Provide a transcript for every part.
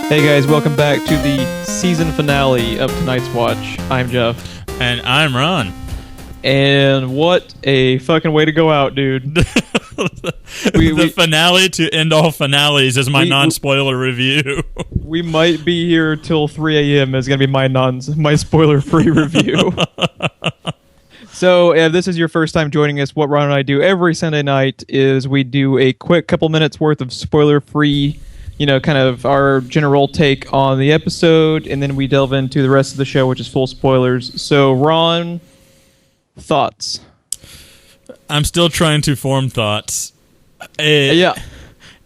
Hey guys, welcome back to the season finale of tonight's watch. I'm Geoff. And I'm Ron. And what a fucking way to go out, dude. The finale to end all finales is my non-spoiler review. We might be here till 3 a.m. is going to be my spoiler-free review. So, if this is your first time joining us, what Ron and I do every Sunday night is we do a quick couple minutes worth of spoiler-free, kind of our general take on the episode, and then we delve into the rest of the show, which is full spoilers. So, Ron, thoughts? I'm still trying to form thoughts. It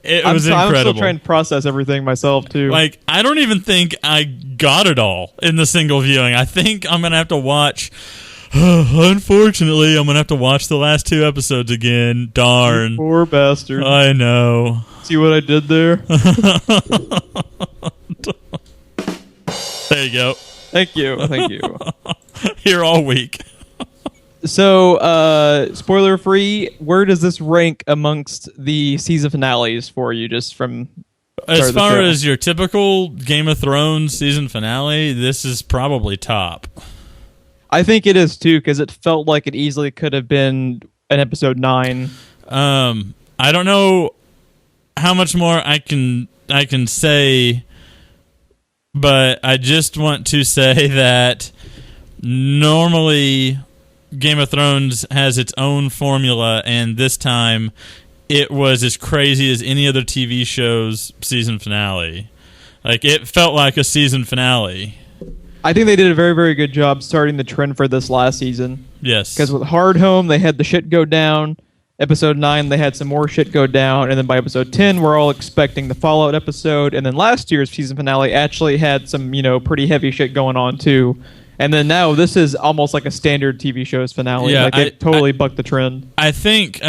was incredible. I'm still trying to process everything myself, too. Like, I don't even think I got it all in the single viewing. I think I'm going to have to watch... Unfortunately, I'm going to have to watch the last 2 episodes again. Darn. You poor bastard. I know. See what I did there? There you go. Thank you. Here all week. So, spoiler-free, where does this rank amongst the season finales for you, just from... As far as your typical Game of Thrones season finale, this is probably top. I think it is too, because it felt like it easily could have been an episode 9. I don't know how much more I can say, but I just want to say that normally Game of Thrones has its own formula, and this time it was as crazy as any other TV show's season finale. Like, it felt like a season finale. I think they did a very, very good job starting the trend for this last season. Yes. Because with Hard Home, they had the shit go down. Episode 9, they had some more shit go down. And then by episode 10, we're all expecting the Fallout episode. And then last year's season finale actually had some, pretty heavy shit going on, too. And then now this is almost like a standard TV show's finale. Yeah, like it totally bucked the trend. I think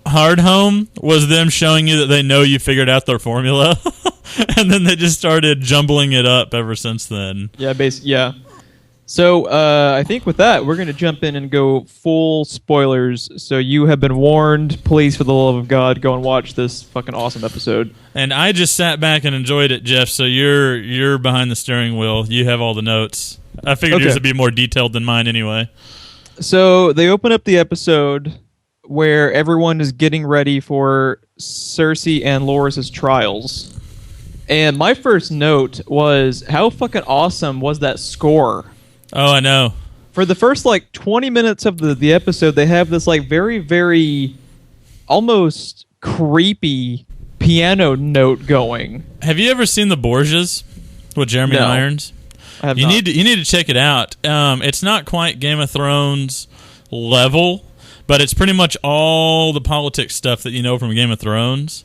Hard Home was them showing you that they know you figured out their formula. And then they just started jumbling it up ever since then. Yeah, yeah. So I think with that, we're going to jump in and go full spoilers. So you have been warned. Please, for the love of God, go and watch this fucking awesome episode. And I just sat back and enjoyed it, Geoff. So you're behind the steering wheel. You have all the notes. I figured yours would be more detailed than mine anyway. So they open up the episode where everyone is getting ready for Cersei and Loras' trials. And my first note was, how fucking awesome was that score? Oh, I know. For the first, 20 minutes of the episode, they have this, very, very almost creepy piano note going. Have you ever seen The Borgias with Jeremy Irons? I have not. You need to check it out. It's not quite Game of Thrones level, but it's pretty much all the politics stuff that you know from Game of Thrones.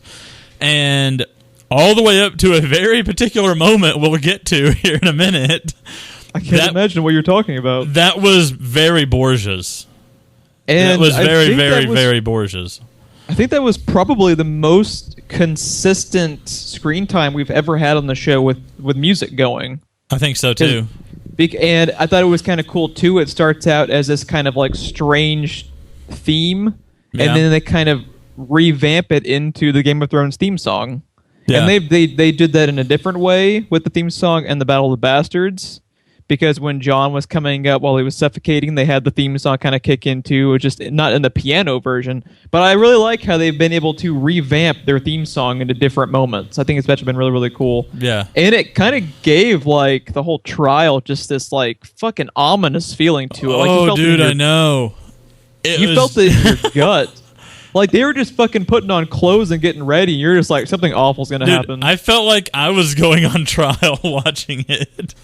And... all the way up to a very particular moment we'll get to here in a minute. I can't imagine what you're talking about. That was very Borgias. And that was very Borgias. I think that was probably the most consistent screen time we've ever had on the show with music going. I think so, too. And I thought it was kind of cool, too. It starts out as this kind of, strange theme, and then they kind of revamp it into the Game of Thrones theme song. Yeah. And they did that in a different way with the theme song and the Battle of the Bastards, because when Jon was coming up while he was suffocating, they had the theme song kind of kick in too, just not in the piano version. But I really like how they've been able to revamp their theme song into different moments. I think it's actually been really, really cool. Yeah. And it kind of gave the whole trial just this fucking ominous feeling to it. Oh, dude, I know. You felt it in your gut. They were just fucking putting on clothes and getting ready. You're just something awful's going to happen. I felt like I was going on trial watching it.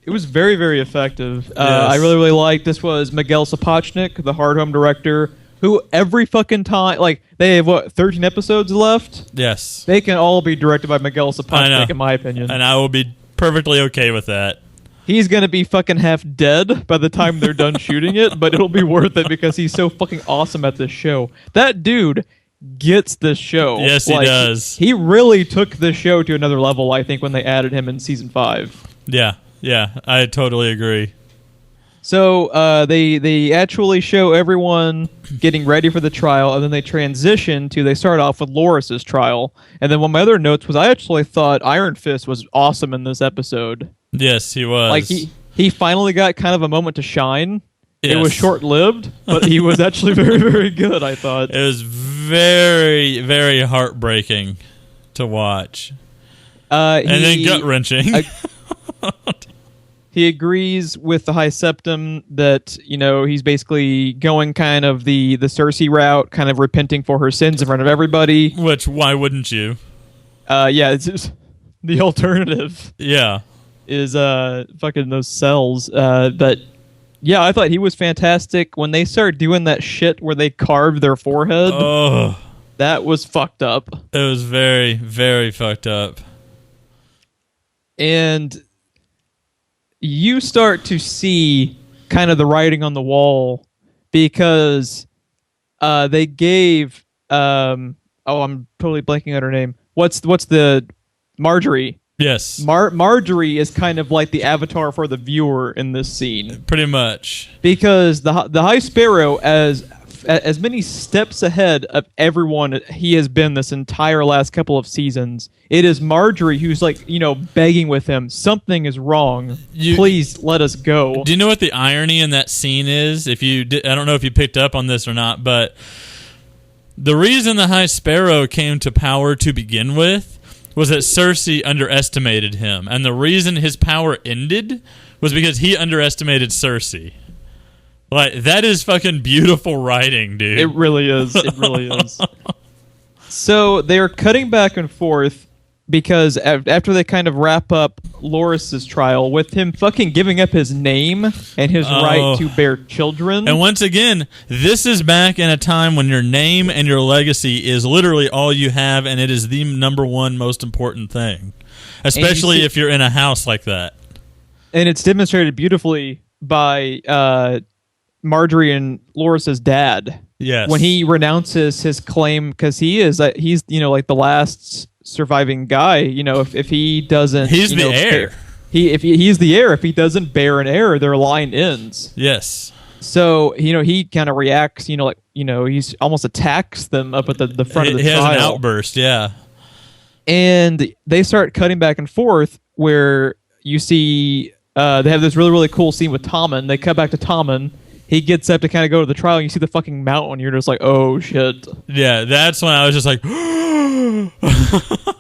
It was very, very effective. Yes. I really, really liked this was Miguel Sapochnik, the Hard Home director, who every fucking time, they have, 13 episodes left? Yes. They can all be directed by Miguel Sapochnik, in my opinion. And I will be perfectly okay with that. He's going to be fucking half dead by the time they're done shooting it, but it'll be worth it because he's so fucking awesome at this show. That dude gets this show. Yes, he does. He really took this show to another level, I think, when they added him in season 5. Yeah, I totally agree. So they actually show everyone getting ready for the trial, and then they transition to they start off with Loris's trial. And then one of my other notes was I actually thought Iron Fist was awesome in this episode. Yes, he was. Like he finally got kind of a moment to shine. Yes. It was short-lived, but he was actually very, very good, I thought. It was very, very heartbreaking to watch. And then gut-wrenching. He agrees with the High Septim that, he's basically going kind of the Cersei route, kind of repenting for her sins in front of everybody. Which, why wouldn't you? Yeah, it's just, the alternative. Yeah. Is fucking those cells. But, yeah, I thought he was fantastic. When they started doing that shit where they carved their forehead, that was fucked up. It was very, very fucked up. And you start to see kind of the writing on the wall because they gave I'm totally blanking out her name. What's the Marjorie? Yes. Marjorie is kind of like the avatar for the viewer in this scene. Pretty much. Because the High Sparrow, as many steps ahead of everyone he has been this entire last couple of seasons, it is Marjorie who's like, begging with him, something is wrong. Please let us go. Do you know what the irony in that scene is? I don't know if you picked up on this or not, but the reason the High Sparrow came to power to begin with was that Cersei underestimated him. And the reason his power ended was because he underestimated Cersei. Like, that is fucking beautiful writing, dude. It really is. It really is. So they're cutting back and forth because after they kind of wrap up Loris's trial with him fucking giving up his name and his right to bear children. And once again, this is back in a time when your name and your legacy is literally all you have, and it is the number one most important thing. Especially if you're in a house like that. And it's demonstrated beautifully by Marjorie and Loris's dad. Yes. When he renounces his claim, because he's like the last surviving guy. If he doesn't, he's the heir. He's the heir. If he doesn't bear an heir, their line ends. Yes. So he kind of reacts. He's almost attacks them up at the front of the trial. He has an outburst. Yeah. And they start cutting back and forth where you see they have this really, really cool scene with Tommen. They cut back to Tommen. He gets up to kind of go to the trial, and you see the fucking mountain. You're just like, oh shit. Yeah, that's when I was just like,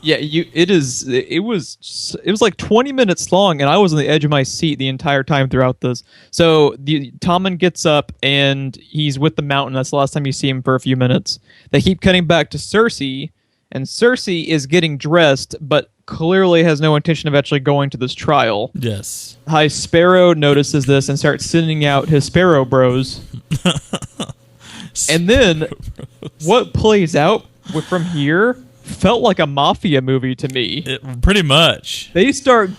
yeah. It was like 20 minutes long, and I was on the edge of my seat the entire time throughout this. So Tommen gets up, and he's with the mountain. That's the last time you see him for a few minutes. They keep cutting back to Cersei, and Cersei is getting dressed, but clearly has no intention of actually going to this trial. Yes. High Sparrow notices this and starts sending out his Sparrow Bros. And then what plays out from here felt like a mafia movie to me. Pretty much. They start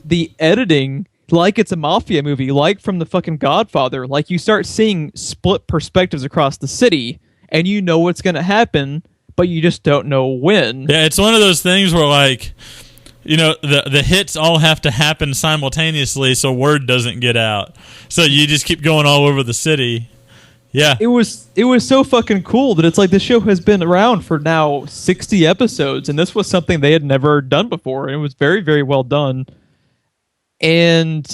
the editing like it's a mafia movie, like from the fucking Godfather. Like you start seeing split perspectives across the city, and you know what's going to happen, but you just don't know when. Yeah, it's one of those things where, like, the hits all have to happen simultaneously so word doesn't get out. So you just keep going all over the city. Yeah. It was so fucking cool that it's like the show has been around for now 60 episodes, and this was something they had never done before, and it was very, very well done. And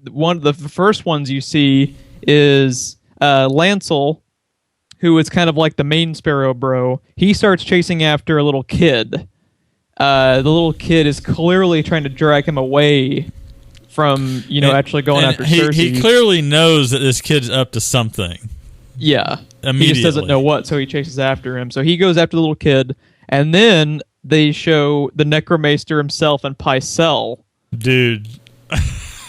one of the first ones you see is Lancel, who is kind of like the main Sparrow Bro. He starts chasing after a little kid. The little kid is clearly trying to drag him away from, actually going after Cersei. He clearly knows that this kid's up to something. Yeah. He just doesn't know what, so he chases after him. So he goes after the little kid, and then they show the Necromaster himself and Pycelle. Dude,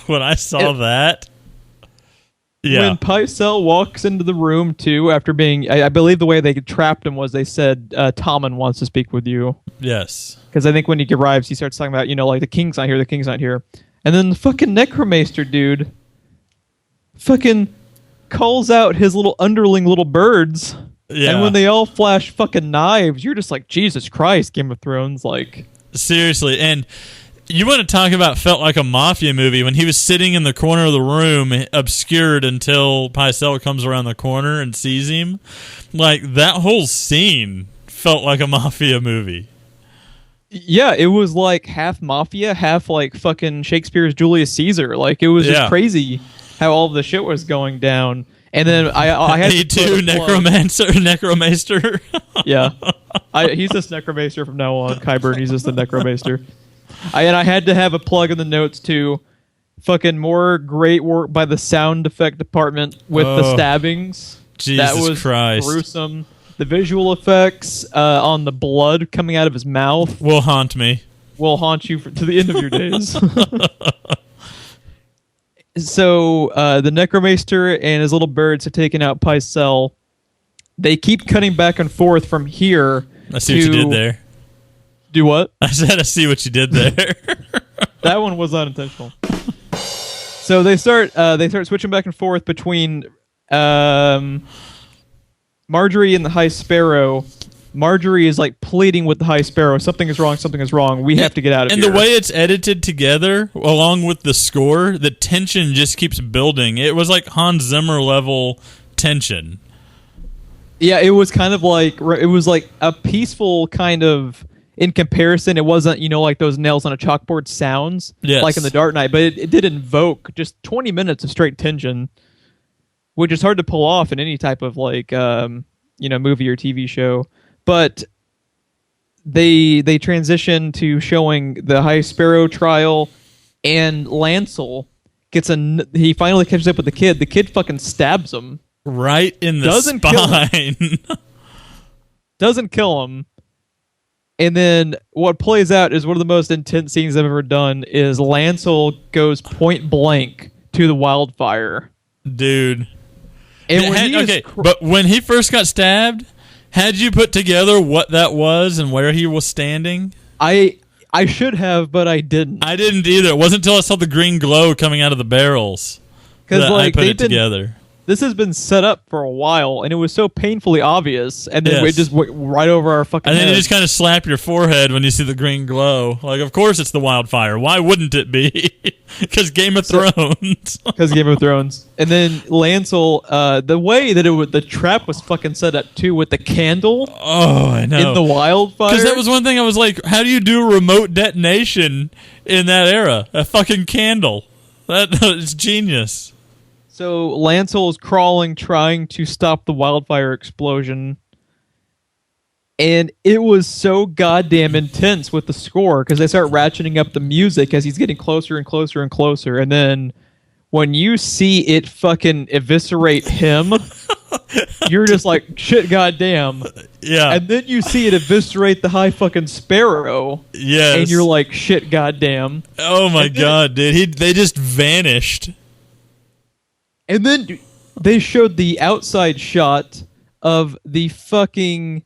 when I saw that... Yeah. When Pycelle walks into the room, too, after being... I believe the way they trapped him was they said, Tommen wants to speak with you. Yes. Because I think when he arrives, he starts talking about, like, the king's not here, the king's not here. And then the fucking Necromaster dude fucking calls out his little underling little birds. Yeah. And when they all flash fucking knives, you're just like, Jesus Christ, Game of Thrones, like... Seriously, and... You want to talk about felt like a mafia movie when he was sitting in the corner of the room, obscured until Pycelle comes around the corner and sees him. Like, that whole scene felt like a mafia movie. Yeah, it was like half mafia, half like fucking Shakespeare's Julius Caesar. Like, it was just crazy how all of the shit was going down. And then I had to necromancer. Yeah, he's just necromancer from now on. Kyburn, he's just the necromancer. And I had to have a plug in the notes too. Fucking more great work by the sound effect department with the stabbings. Jesus that was Christ. Gruesome. The visual effects on the blood coming out of his mouth will haunt me. Will haunt you to the end of your days. So the necromancer and his little birds have taken out Pycelle. They keep cutting back and forth from here. I see what you did there. Do what? I said I see what you did there. That one was unintentional. So they start switching back and forth between Marjorie and the High Sparrow. Marjorie is like pleading with the High Sparrow, something is wrong, we have to get out of here. And the way it's edited together, along with the score, the tension just keeps building. It was like Hans Zimmer level tension. Yeah, it was kind of like, it was like a peaceful kind of, in comparison, it wasn't, like those nails on a chalkboard sounds, like in The Dark Knight, but it did invoke just 20 minutes of straight tension, which is hard to pull off in any type of like, movie or TV show. But they transition to showing the High Sparrow trial, and Lancel he finally catches up with the kid. The kid fucking stabs him. Right in the spine. Doesn't kill him. And then what plays out is one of the most intense scenes I've ever done is Lancel goes point blank to the wildfire. Dude. And but when he first got stabbed, had you put together what that was and where he was standing? I should have, but I didn't. I didn't either. It wasn't until I saw the green glow coming out of the barrels that I put it together. This has been set up for a while, and it was so painfully obvious, and then it just went right over our fucking heads. And then heads. you just kind of slap your forehead when you see the green glow. Like, of course it's the wildfire. Why wouldn't it be? Because Game of Thrones. Because Game of Thrones. And then Lancel, the way that the trap was fucking set up, too, with the candle. Oh, I know. In the wildfire. Because that was one thing I was like, how do you do remote detonation in that era? A fucking candle. That is genius. So Lancel is crawling, trying to stop the wildfire explosion. And it was so goddamn intense with the score, because they start ratcheting up the music as he's getting closer and closer and closer. And then when you see it fucking eviscerate him, you're just like, shit, goddamn. Yeah. And then you see it eviscerate the High fucking Sparrow. Yes. And you're like, shit, goddamn. Oh my god, dude. They just vanished. And then they showed the outside shot of the fucking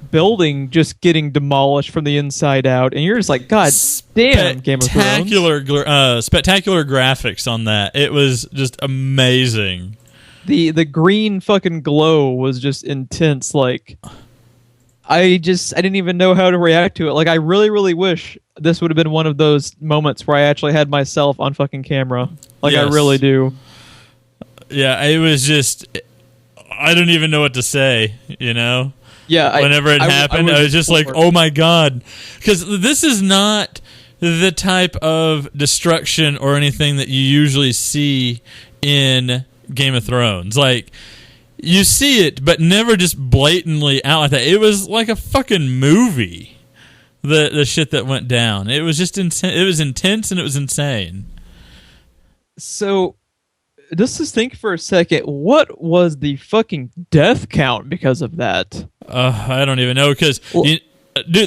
building just getting demolished from the inside out, and you're just like, God damn, Game of Thrones. Spectacular graphics on that. It was just amazing. The green fucking glow was just intense. Like, I didn't even know how to react to it. Like, I really, really wish this would have been one of those moments where I actually had myself on fucking camera. Like, yes. I really do. Yeah, it was just, I don't even know what to say, Yeah. Whenever it happened, I was just like, oh my god. Because this is not the type of destruction or anything that you usually see in Game of Thrones. Like, you see it, but never just blatantly out like that. It was like a fucking movie, the shit that went down. It was just it was intense and it was insane. So, just think for a second, what was the fucking death count because of that? I don't even know, because dude,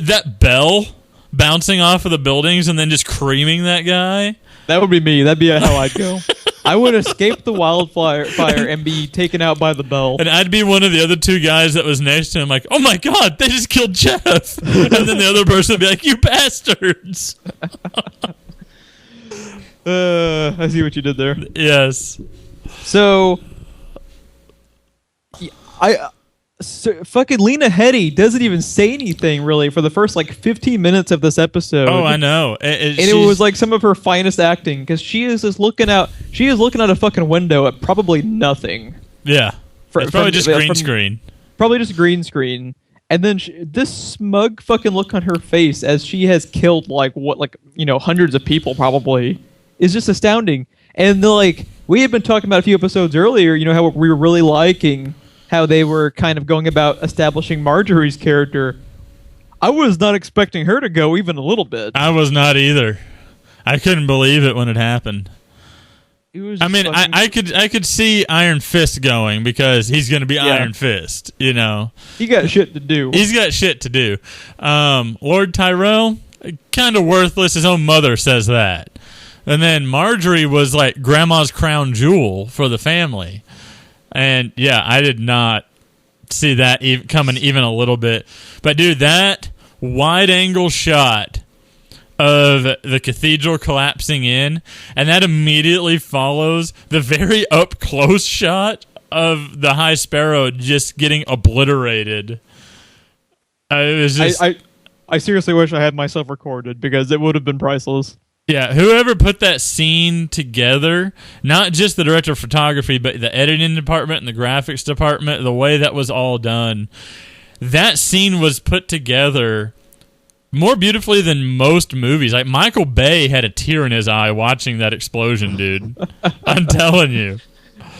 that bell bouncing off of the buildings and then just creaming that guy. That would be me. That'd be how I'd go. I would escape the wildfire and be taken out by the bell. And I'd be one of the other two guys that was next to him, like, oh my god, they just killed Geoff. And then the other person would be like, you bastards. I see what you did there. Yes. So, fucking Lena Headey doesn't even say anything really for the first like 15 minutes of this episode. Oh, I know. It was like some of her finest acting because she is looking out a fucking window at probably nothing. Yeah, it's probably just green screen. Probably just green screen. And then this smug fucking look on her face as she has killed hundreds of people probably is just astounding. And we had been talking about a few episodes earlier, how we were really liking how they were kind of going about establishing Marjorie's character. I was not expecting her to go even a little bit. I was not either. I couldn't believe it when it happened. I could see Iron Fist going because he's going to be Iron Fist, He got shit to do. He's got shit to do. Lord Tyrell, kind of worthless. His own mother says that. And then Marjorie was like grandma's crown jewel for the family. And yeah, I did not see that coming even a little bit. But dude, that wide angle shot of the cathedral collapsing in, and that immediately follows the very up close shot of the High Sparrow just getting obliterated. It was just, I seriously wish I had myself recorded because it would have been priceless. Yeah, whoever put that scene together, not just the director of photography, but the editing department and the graphics department, the way that was all done, that scene was put together more beautifully than most movies. Like Michael Bay had a tear in his eye watching that explosion, dude. I'm telling you.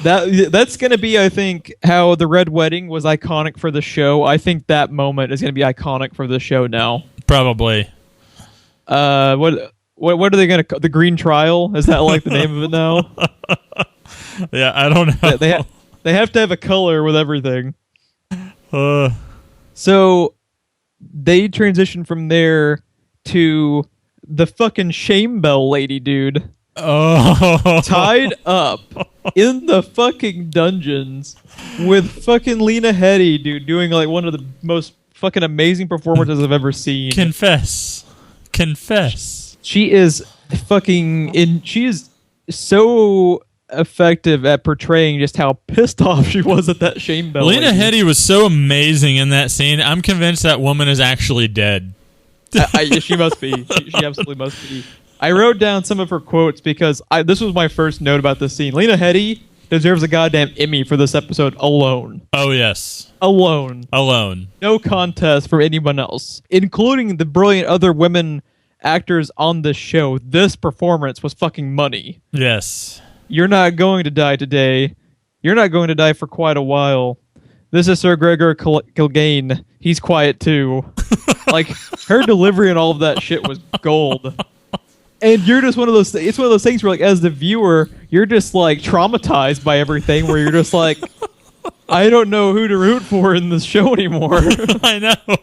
That's going to be, I think, how the Red Wedding was iconic for the show. I think that moment is going to be iconic for the show now. Probably. What are they going to... The Green Trial? Is that like the name of it now? Yeah, I don't know. They have to have a color with everything. So they transition from there to the fucking shame bell lady, dude. Oh. Tied up in the fucking dungeons with fucking Lena Headey, dude, doing like one of the most fucking amazing performances I've ever seen. Confess. She is she is so effective at portraying just how pissed off she was at that shame bell. Lena Headey was so amazing in that scene. I'm convinced that woman is actually dead. She must be. She absolutely must be. I wrote down some of her quotes because this was my first note about this scene. Lena Headey deserves a goddamn Emmy for this episode alone. Oh, yes. Alone. No contest for anyone else, including the brilliant other women actors on this show. This performance was fucking money. Yes. You're not going to die today. You're not going to die for quite a while. This is Sir Gregor Clegane. He's quiet too. Like, her delivery and all of that shit was gold. And you're just one of those... It's one of those things where, like, as the viewer, you're just, like, traumatized by everything, where you're just like, I don't know who to root for in this show anymore. I know.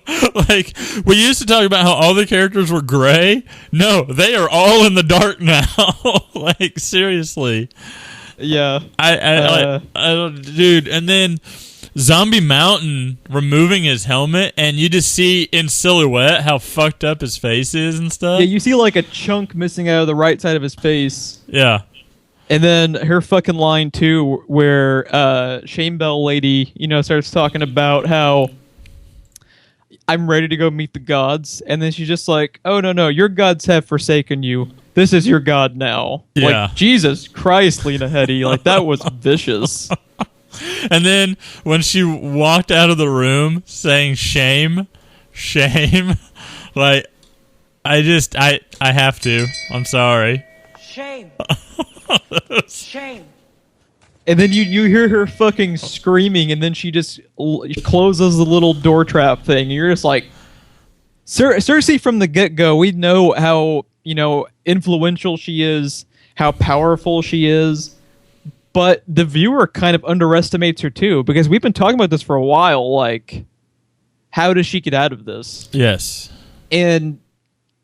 Like, we used to talk about how all the characters were gray. No, they are all in the dark now. Like, seriously. Yeah. I don't, dude. And then Zombie Mountain removing his helmet, and you just see in silhouette how fucked up his face is and stuff. Yeah, you see like a chunk missing out of the right side of his face. Yeah. And then her fucking line too, where Shame Bell lady, starts talking about how I'm ready to go meet the gods, and then she's just like, "Oh no, your gods have forsaken you. This is your god now." Yeah. Like, Jesus Christ, Lena Headey, like that was vicious. And then when she walked out of the room saying shame, like I have to. I'm sorry. Shame. Shame. And then you hear her fucking screaming, and then she just closes the little door trap thing. And you're just like, Cersei from the get-go, we know how, influential she is, how powerful she is, but the viewer kind of underestimates her too, because we've been talking about this for a while, like, how does she get out of this? Yes. And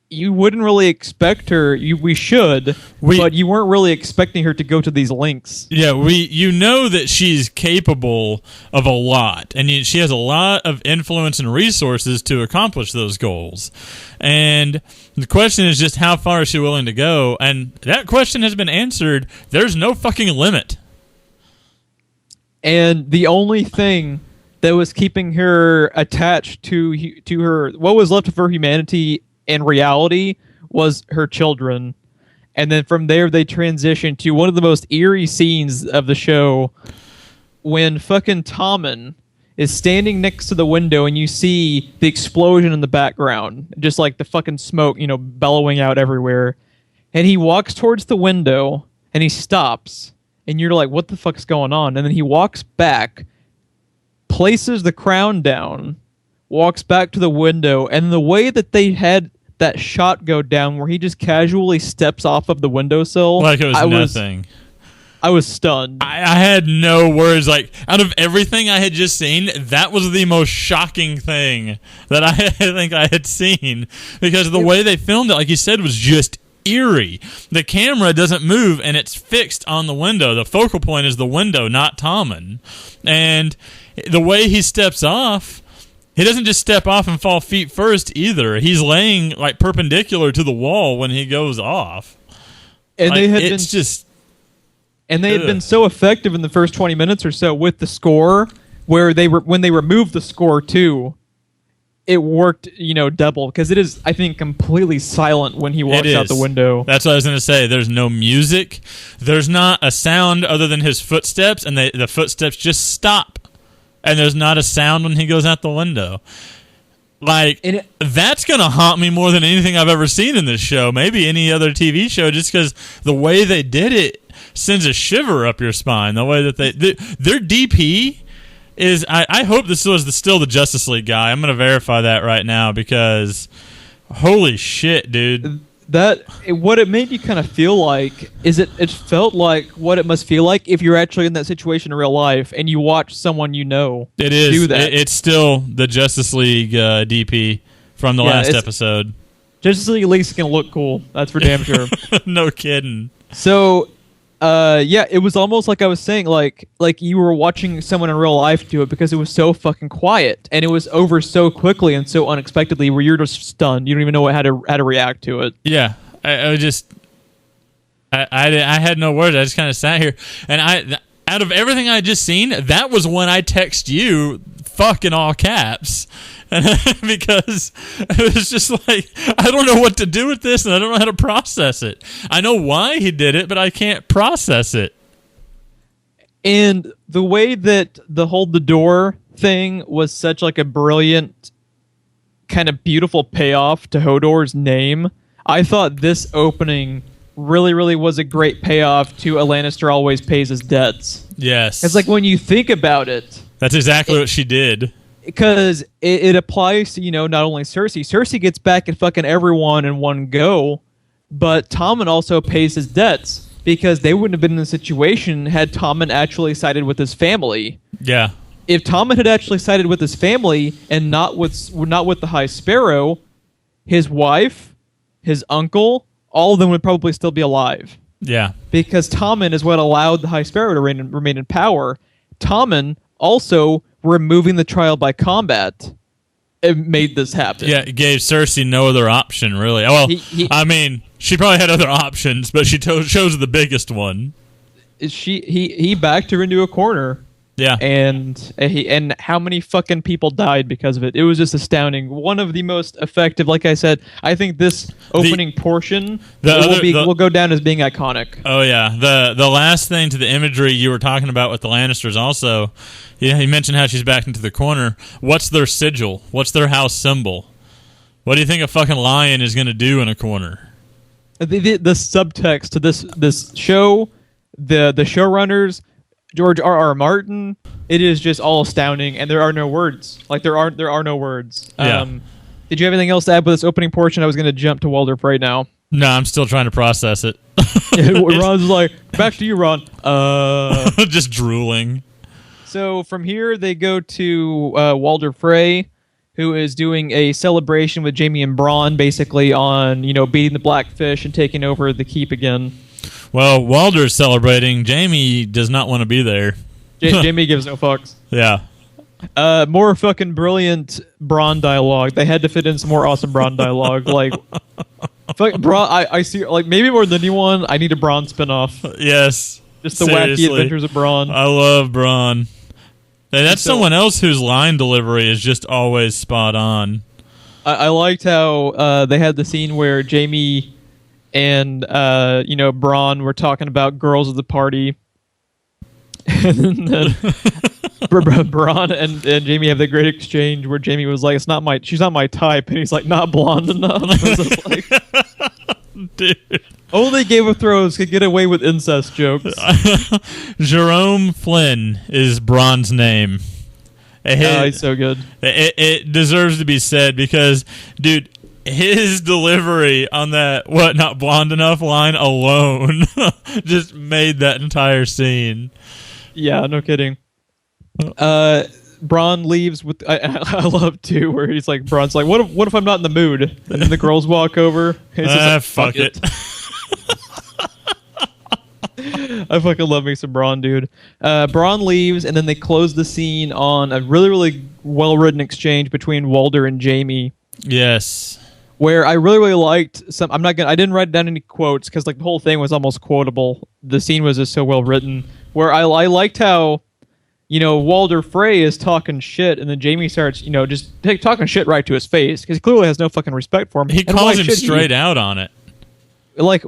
you wouldn't really expect her. We should, but you weren't really expecting her to go to these lengths. Yeah, you know that she's capable of a lot, and she has a lot of influence and resources to accomplish those goals. And the question is just how far is she willing to go? And that question has been answered. There's no fucking limit. And the only thing that was keeping her attached to her. What was left of her humanity in reality was her children. And then from there, they transitioned to one of the most eerie scenes of the show when fucking Tommen is standing next to the window and you see the explosion in the background, just like the fucking smoke, bellowing out everywhere. And he walks towards the window and he stops. And you're like, what the fuck's going on? And then he walks back, places the crown down, walks back to the window, and the way that they had that shot go down where he just casually steps off of the windowsill, like it was nothing. I was stunned. I had no words. Like, out of everything I had just seen, that was the most shocking thing that I think I had seen, because the way they filmed it, like you said, was just eerie. The camera doesn't move and it's fixed on the window. The focal point is the window, not Tommen. And the way he steps off, he doesn't just step off and fall feet first either. He's laying like perpendicular to the wall when he goes off. And like, they had been so effective in the first 20 minutes or so with the score, where when they removed the score too, it worked, double, because it is, I think, completely silent when he walks out the window. That's what I was going to say. There's no music. There's not a sound other than his footsteps, and the footsteps just stop. And there's not a sound when he goes out the window. Like, that's going to haunt me more than anything I've ever seen in this show. Maybe any other TV show, just because the way they did it sends a shiver up your spine. The way that their DP is, I hope this was still the Justice League guy. I'm going to verify that right now, because holy shit, dude. What it made you kind of feel like is it felt like what it must feel like if you're actually in that situation in real life and you watch someone do that. It's still the Justice League DP from the last episode. Justice League at least is going to look cool. That's for damn sure. No kidding. So, it was almost like I was saying, like you were watching someone in real life do it, because it was so fucking quiet and it was over so quickly and so unexpectedly, where you're just stunned. You don't even know how to react to it. Yeah, I had no words. I just kind of sat here, and out of everything I just seen, that was when I text you "fuck" in all caps. Because it was just like, I don't know what to do with this, and I don't know how to process it. I know why he did it, but I can't process it. And the way that the hold the door thing was such like a brilliant, kind of beautiful payoff to Hodor's name, I thought this opening really, really was a great payoff to a Lannister always pays his debts. Yes. It's like, when you think about it, that's exactly what she did. Because it applies to, not only Cersei. Cersei gets back at fucking everyone in one go, but Tommen also pays his debts, because they wouldn't have been in the situation had Tommen actually sided with his family. Yeah. If Tommen had actually sided with his family and not with the High Sparrow, his wife, his uncle, all of them would probably still be alive. Yeah. Because Tommen is what allowed the High Sparrow to remain in power. Tommen also removing the trial by combat, it made this happen. Yeah, it gave Cersei no other option, really. Well, I mean, she probably had other options, but she chose the biggest one. He backed her into a corner. Yeah. And how many fucking people died because of it? It was just astounding. One of the most effective, like I said, I think this opening portion will go down as being iconic. Oh, yeah. The last thing to the imagery you were talking about with the Lannisters also, he mentioned how she's backed into the corner. What's their sigil? What's their house symbol? What do you think a fucking lion is going to do in a corner? The subtext to this show, the showrunners, George R.R. Martin, it is just all astounding, and there are no words. Like, there are no words. Yeah. Did you have anything else to add with this opening portion? I was going to jump to Waldorf right now. No, I'm still trying to process it. Ron's like, back to you, Ron. Just drooling. So from here, they go to Walder Frey, who is doing a celebration with Jaime and Bronn, basically on, beating the Blackfish and taking over the keep again. Well, Walder's celebrating. Jaime does not want to be there. Jaime gives no fucks. Yeah. More fucking brilliant Bronn dialogue. They had to fit in some more awesome Bronn dialogue. Like, fuck, Bronn, I see, like, maybe more than anyone, I need a Bronn spinoff. Yes. Just the wacky adventures of Bronn. I love Bronn. That's someone else whose line delivery is just always spot on. I liked how they had the scene where Jamie and Bronn were talking about girls at the party, and then Bronn and Jamie have the great exchange where Jamie was like, she's not my type," and he's like, "Not blonde enough." Like, dude. Only Game of Thrones could get away with incest jokes. Jerome Flynn is Bronn's name. He's so good. It deserves to be said because, dude, his delivery on that "what, not blonde enough" line alone just made that entire scene. Yeah, no kidding. Bronn leaves with I love too where he's like, Bronn's like, what if I'm not in the mood? And then the girls walk over. He's just like, fuck it. I fucking love me some Bronn, dude. Bronn leaves, and then they close the scene on a really, really well-written exchange between Walder and Jamie. Yes. Where I really, really liked some. I didn't write down any quotes because like the whole thing was almost quotable. The scene was just so well written. Where I liked how, Walder Frey is talking shit, and then Jamie starts, just talking shit right to his face because he clearly has no fucking respect for him. He calls him straight out on it. Like,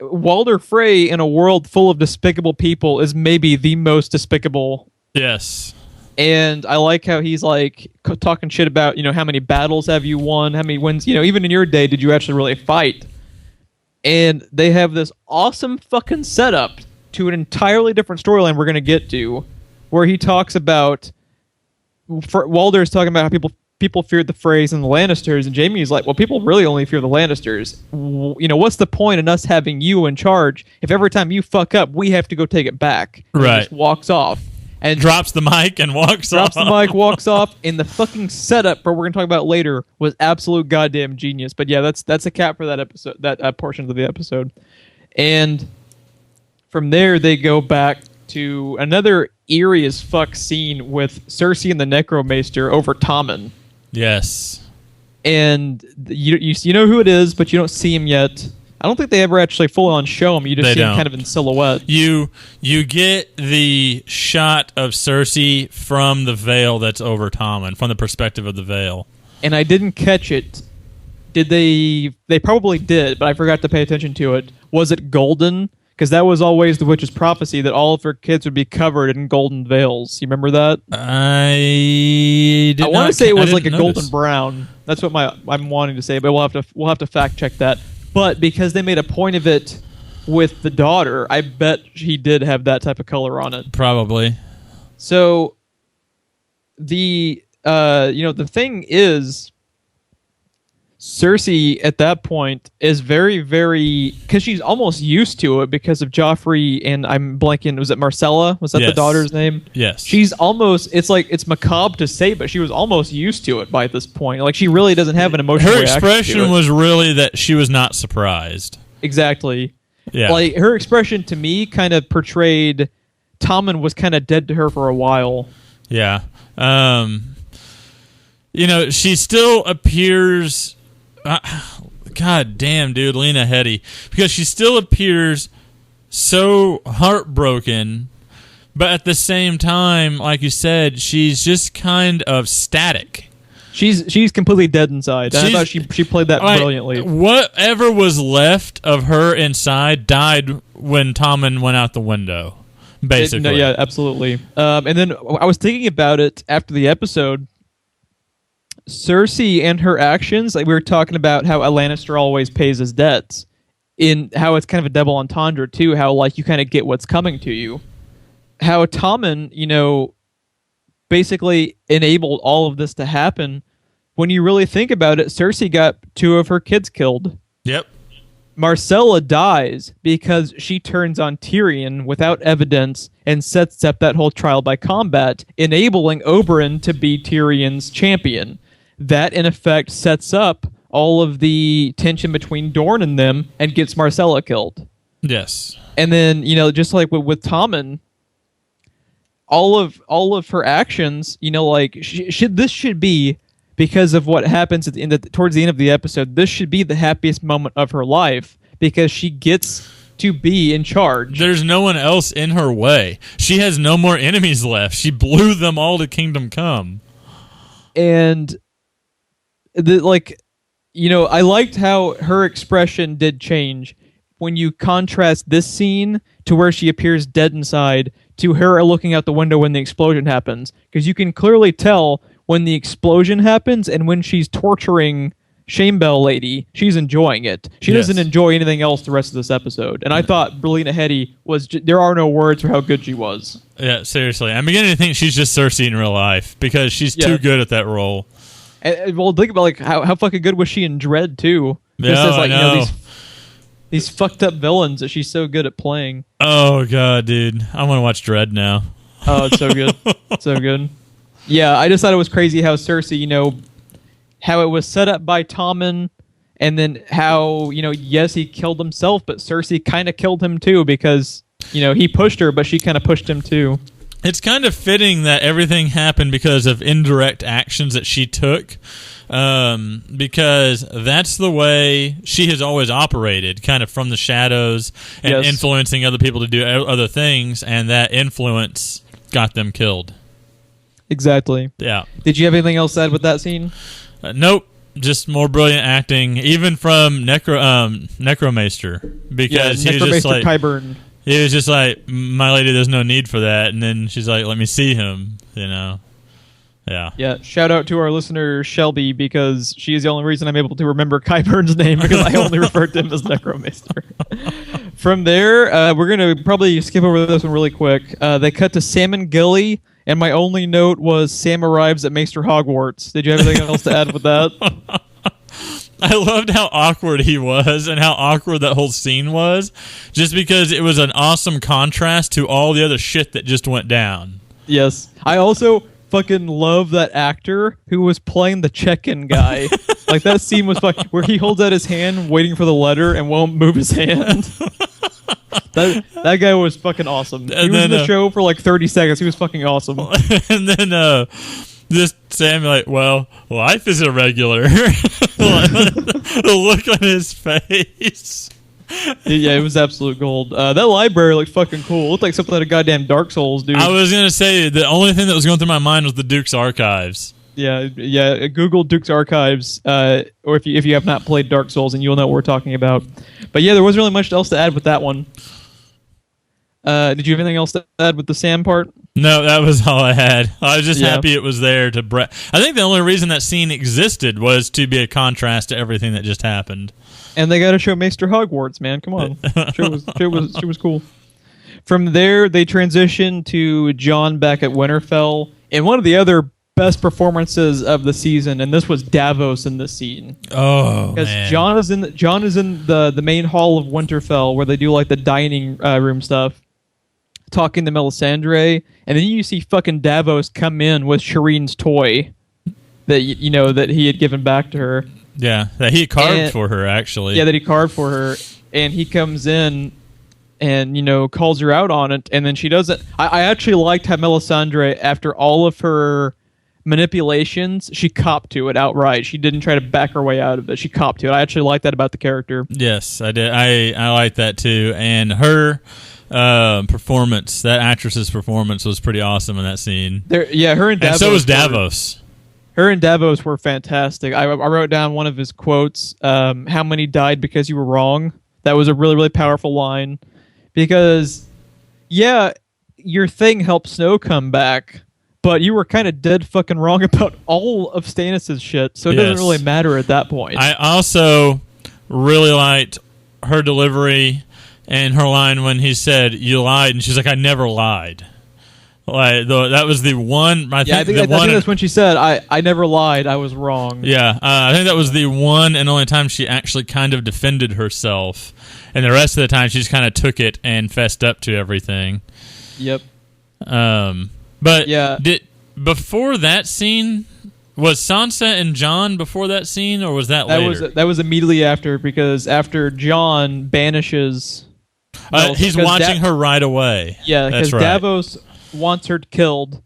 Walder Frey in a world full of despicable people is maybe the most despicable. Yes. And I like how he's like talking shit about, how many battles have you won? How many wins, even in your day, did you actually really fight? And they have this awesome fucking setup to an entirely different storyline we're going to get to, where he talks about, Walder is talking about how people feared the Freys and the Lannisters, and Jamie's like, well, people really only fear the Lannisters. What's the point in us having you in charge if every time you fuck up, we have to go take it back? And right. He just walks off. And drops the mic and walks off. Drops the mic, walks off, and the fucking setup for what we're going to talk about later was absolute goddamn genius. But yeah, that's a cap for that episode, that portion of the episode. And from there, they go back to another eerie as fuck scene with Cersei and the Necromaester over Tommen. Yes. And you know who it is, but you don't see him yet. I don't think they ever actually full on show him. You just see him kind of in silhouette. You get the shot of Cersei from the veil that's over Tommen, from the perspective of the veil. And I didn't catch it. Did they? They probably did, but I forgot to pay attention to it. Was it golden? Because that was always the witch's prophecy that all of her kids would be covered in golden veils. You remember that? I want to say it was like a golden brown. That's what I'm wanting to say, but we'll have to fact check that. But because they made a point of it with the daughter, I bet he did have that type of color on it. Probably. So the thing is, Cersei at that point is very, very, because she's almost used to it because of Joffrey and I'm blanking. Was it Marcella? Was that the daughter's name? Yes. She's almost. It's macabre to say, but she was almost used to it by this point. Like she really doesn't have an emotional reaction. Her expression was really that she was not surprised. Exactly. Yeah. Like her expression to me kind of portrayed Tommen was kind of dead to her for a while. Yeah. She still appears. God damn, dude, Lena Headey. Because she still appears so heartbroken, but at the same time, like you said, she's just kind of static. She's completely dead inside. I thought she played that brilliantly. Whatever was left of her inside died when Tommen went out the window, basically. Yeah, absolutely. And then I was thinking about it after the episode. Cersei and her actions, like we were talking about how a Lannister always pays his debts, in how it's kind of a double entendre too, how like you kind of get what's coming to you. How Tommen, basically enabled all of this to happen. When you really think about it, Cersei got 2 of her kids killed. Yep. Marcella dies because she turns on Tyrion without evidence and sets up that whole trial by combat, enabling Oberyn to be Tyrion's champion. That, in effect, sets up all of the tension between Dorne and them and gets Marcella killed. Yes. And then, just like with Tommen, all of her actions, this should be, because of what happens towards the end of the episode, this should be the happiest moment of her life because she gets to be in charge. There's no one else in her way. She has no more enemies left. She blew them all to Kingdom Come. And I liked how her expression did change when you contrast this scene to where she appears dead inside to her looking out the window when the explosion happens, because you can clearly tell when the explosion happens and when she's torturing Shame Bell Lady, she's enjoying it. She doesn't enjoy anything else the rest of this episode. And I thought Berlina Hetty there are no words for how good she was. Yeah, seriously. I'm beginning to think she's just Cersei in real life because she's too good at that role. Well, think about how fucking good was she in Dread too? Yeah, I know. These fucked up villains that she's so good at playing. Oh god, dude, I want to watch Dread now. Oh, it's so good, so good. Yeah, I just thought it was crazy how Cersei, how it was set up by Tommen, and then how yes, he killed himself, but Cersei kind of killed him too because he pushed her, but she kind of pushed him too. It's kind of fitting that everything happened because of indirect actions that she took, because that's the way she has always operated, kind of from the shadows and influencing other people to do other things, and that influence got them killed. Exactly. Yeah. Did you have anything else to add with that scene? Nope. Just more brilliant acting, even from Necromaster, because he was just like Qyburn. He was just like, my lady, there's no need for that. And then she's like, let me see him, Yeah. Yeah. Shout out to our listener, Shelby, because she is the only reason I'm able to remember Qyburn's name because I only referred to him as Necromaster. From there, we're going to probably skip over this one really quick. They cut to Sam and Gilly, and my only note was Sam arrives at Maester Hogwarts. Did you have anything else to add with that? I loved how awkward he was and how awkward that whole scene was, just because it was an awesome contrast to all the other shit that just went down. Yes. I also fucking love that actor who was playing the check-in guy. Like, that scene was where he holds out his hand waiting for the letter and won't move his hand. That guy was fucking awesome. He was in the show for like 30 seconds. He was fucking awesome. And then just Sam, like, well, life is irregular. The look on his face. Yeah, it was absolute gold. That library looked fucking cool. It looked like something out of goddamn Dark Souls, dude. I was gonna say the only thing that was going through my mind was the Duke's Archives. Yeah. Google Duke's Archives, or if you have not played Dark Souls, and you'll know what we're talking about. But yeah, there wasn't really much else to add with that one. Did you have anything else to add with the Sam part? No, that was all I had. I was just happy it was there to I think the only reason that scene existed was to be a contrast to everything that just happened. And they got to show Maester Hogwarts, man. Come on. She was cool. From there, they transitioned to Jon back at Winterfell, and one of the other best performances of the season, and this was Davos in this scene. Oh, because man. Jon is in the main hall of Winterfell where they do like the dining room stuff, talking to Melisandre, and then you see fucking Davos come in with Shireen's toy that that he had given back to her. Yeah, that he carved for her, actually. Yeah, that he carved for her, and he comes in and calls her out on it, and then she doesn't. I actually liked how Melisandre, after all of her manipulations, she copped to it outright. She didn't try to back her way out of it. She copped to it. I actually like that about the character. Yes, I did. I like that too, and her performance, that actress's performance, was pretty awesome in that scene. Her and Davos. And so was Davos. Her and Davos were fantastic. I wrote down one of his quotes, how many died because you were wrong. That was a really, really powerful line. Because, yeah, your thing helped Snow come back, but you were kind of dead fucking wrong about all of Stannis' shit, so it doesn't really matter at that point. I also really liked her delivery and her line when he said, "You lied," and she's like, "I never lied." Like, that was the one. I think that's when she said, "I never lied. I was wrong." Yeah, I think that was the one and only time she actually kind of defended herself, and the rest of the time she just kind of took it and fessed up to everything. Yep. But before that scene, was Sansa and Jon before that scene, or was that later? That was immediately after, because after Jon banishes, he's watching her right away. Yeah, because Davos wants her killed.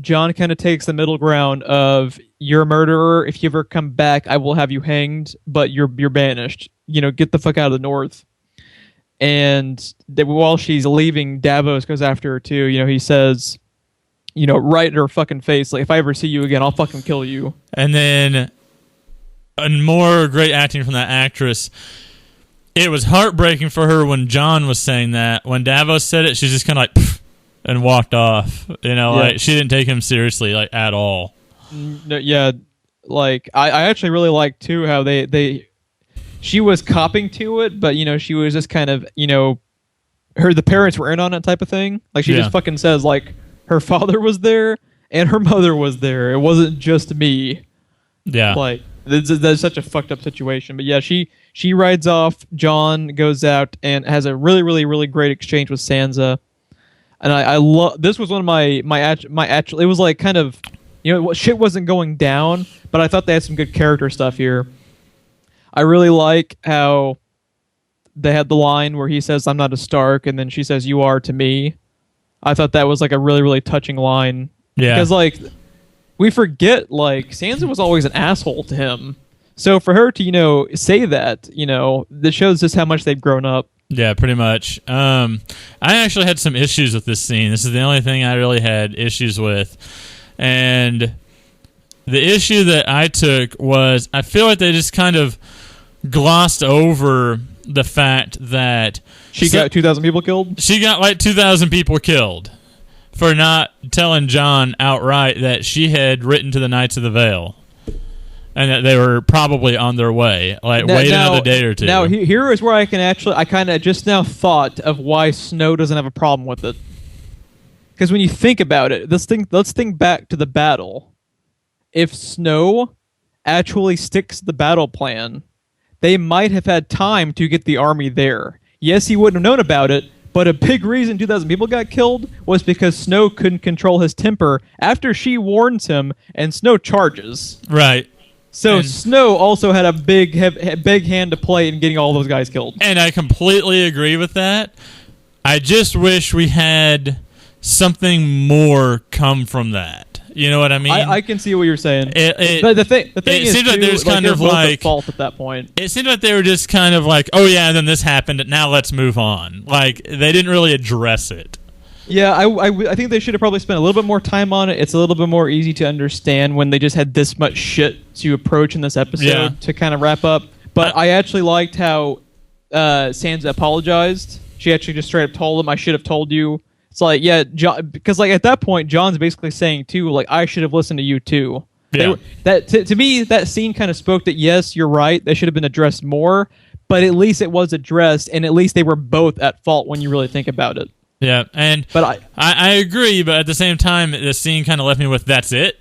Jon kind of takes the middle ground of, you're a murderer. If you ever come back, I will have you hanged, but you're banished. Get the fuck out of the north. And while she's leaving, Davos goes after her too. He says, right in her fucking face, like, if I ever see you again, I'll fucking kill you. And then, and more great acting from that actress. It was heartbreaking for her when John was saying that. When Davos said it, she's just kind of like, pfft, and walked off. Like, she didn't take him seriously, like, at all. No, yeah, like, I actually really liked, too, how she was copping to it, but, she was just kind of, the parents were in on it type of thing. Like, she just fucking says, like, her father was there and her mother was there. It wasn't just me. Yeah. Like, that's such a fucked up situation. But yeah, she rides off. John goes out and has a really, really, really great exchange with Sansa. And I love, this was one of my actual, it was like kind of, shit wasn't going down, but I thought they had some good character stuff here. I really like how they had the line where he says, "I'm not a Stark," and then she says, "You are to me." I thought that was like a really, really touching line. Yeah. Because like, we forget, like, Sansa was always an asshole to him. So for her to, say that, this shows just how much they've grown up. Yeah, pretty much. I actually had some issues with this scene. This is the only thing I really had issues with. And the issue that I took was I feel like they just kind of glossed over the fact that she got 2,000 people killed? She got like 2,000 people killed for not telling John outright that she had written to the Knights of the Vale and that they were probably on their way. Like, wait another day or two. Now, here is where I kind of just now thought of why Snow doesn't have a problem with it. Because when you think about it, let's think back to the battle. If Snow actually sticks to the battle plan, they might have had time to get the army there. Yes, he wouldn't have known about it, but a big reason 2,000 people got killed was because Snow couldn't control his temper after she warns him, and Snow charges. Right. So Snow also had a big hand to play in getting all those guys killed. And I completely agree with that. I just wish we had something more come from that. You know what I mean? I can see what you're saying. But the thing is, seems like there's kind of like at fault at that point. It seemed like they were just kind of like, oh yeah, and then this happened. Now let's move on. Like, they didn't really address it. Yeah, I think they should have probably spent a little bit more time on it. It's a little bit more easy to understand when they just had this much shit to approach in this episode to kind of wrap up. But I actually liked how Sansa apologized. She actually just straight up told him, "I should have told you." It's like, yeah, John, because like at that point, John's basically saying too, like, I should have listened to you too. Yeah. To me, that scene kind of spoke that yes, you're right. They should have been addressed more, but at least it was addressed, and at least they were both at fault when you really think about it. Yeah, but I agree, but at the same time, the scene kind of left me with that's it.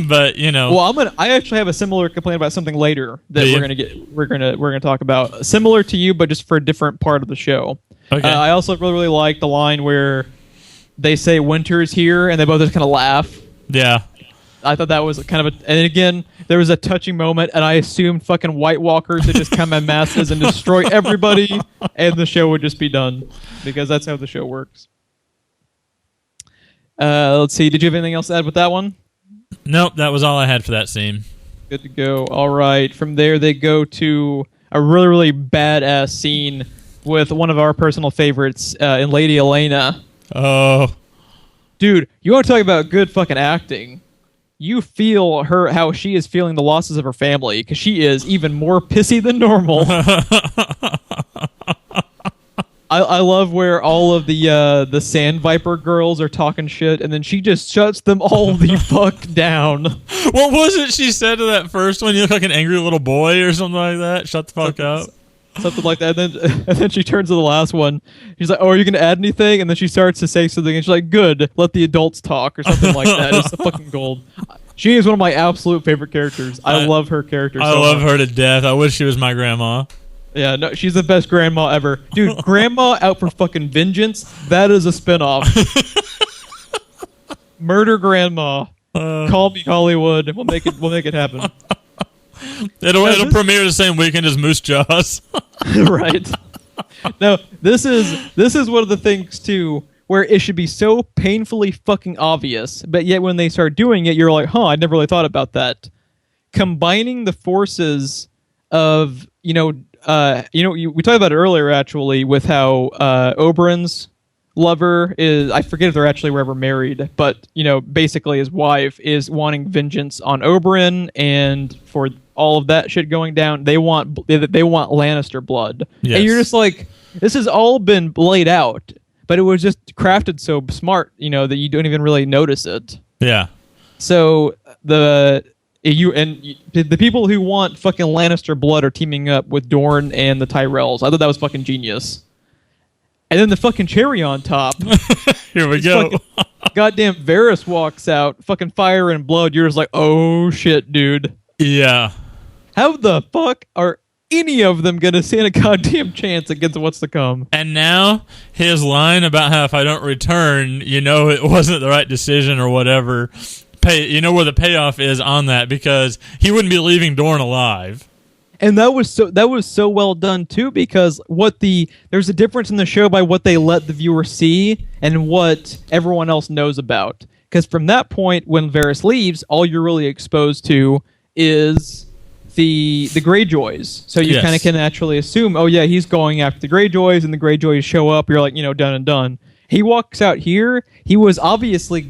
But well, I actually have a similar complaint about something later that we're gonna talk about, similar to you, but just for a different part of the show. Okay. I also really like the line where they say winter is here, and they both just kind of laugh. Yeah. I thought that was kind of and again, there was a touching moment, and I assumed fucking White Walkers would just come in masses and destroy everybody, and the show would just be done, because that's how the show works. Let's see, did you have anything else to add with that one? Nope, that was all I had for that scene. Good to go. All right, from there they go to a really, really badass scene with one of our personal favorites in Lady Elena. Oh. Dude, you want to talk about good fucking acting? You feel how she is feeling the losses of her family, because she is even more pissy than normal. I love where all of the Sand Viper girls are talking shit, and then she just shuts them all the fuck down. What was it she said to that first one? You look like an angry little boy or something like that? Shut the fuck up. Something like that, and then she turns to the last one. She's like, "Oh, are you going to add anything?" And then she starts to say something, and she's like, "Good, let the adults talk," or something like that. It's the fucking gold. She is one of my absolute favorite characters. I love her character. I love her to death. I wish she was my grandma. Yeah, no, she's the best grandma ever, dude. Grandma out for fucking vengeance. That is a spinoff. Murder Grandma. Call me Hollywood. We'll make it happen. It'll premiere the same weekend as Moose Jaws. Right. No, this is one of the things too where it should be so painfully fucking obvious, but yet when they start doing it, you're like, huh, I never really thought about that. Combining the forces of we talked about it earlier actually with how Oberyn's lover is, I forget if they're actually were ever married, but basically his wife is wanting vengeance on Oberyn, and for all of that shit going down, they want Lannister blood. Yes. And you're just like, this has all been laid out, but it was just crafted so smart, that you don't even really notice it. Yeah. So the people who want fucking Lannister blood are teaming up with Dorne and the Tyrells. I thought that was fucking genius. And then the fucking cherry on top. Here we go. Goddamn Varys walks out, fucking fire and blood. You're just like, oh shit, dude. Yeah. How the fuck are any of them gonna stand a goddamn chance against what's to come? And now his line about how if I don't return, it wasn't the right decision or whatever. Where the payoff is on that, because he wouldn't be leaving Dorne alive. And that was so well done too, because there's a difference in the show by what they let the viewer see and what everyone else knows about. Because from that point, when Varys leaves, all you're really exposed to is the Greyjoys. So you kind of can naturally assume, oh yeah, he's going after the Greyjoys, and the Greyjoys show up. You're like, done and done. He walks out here. He was obviously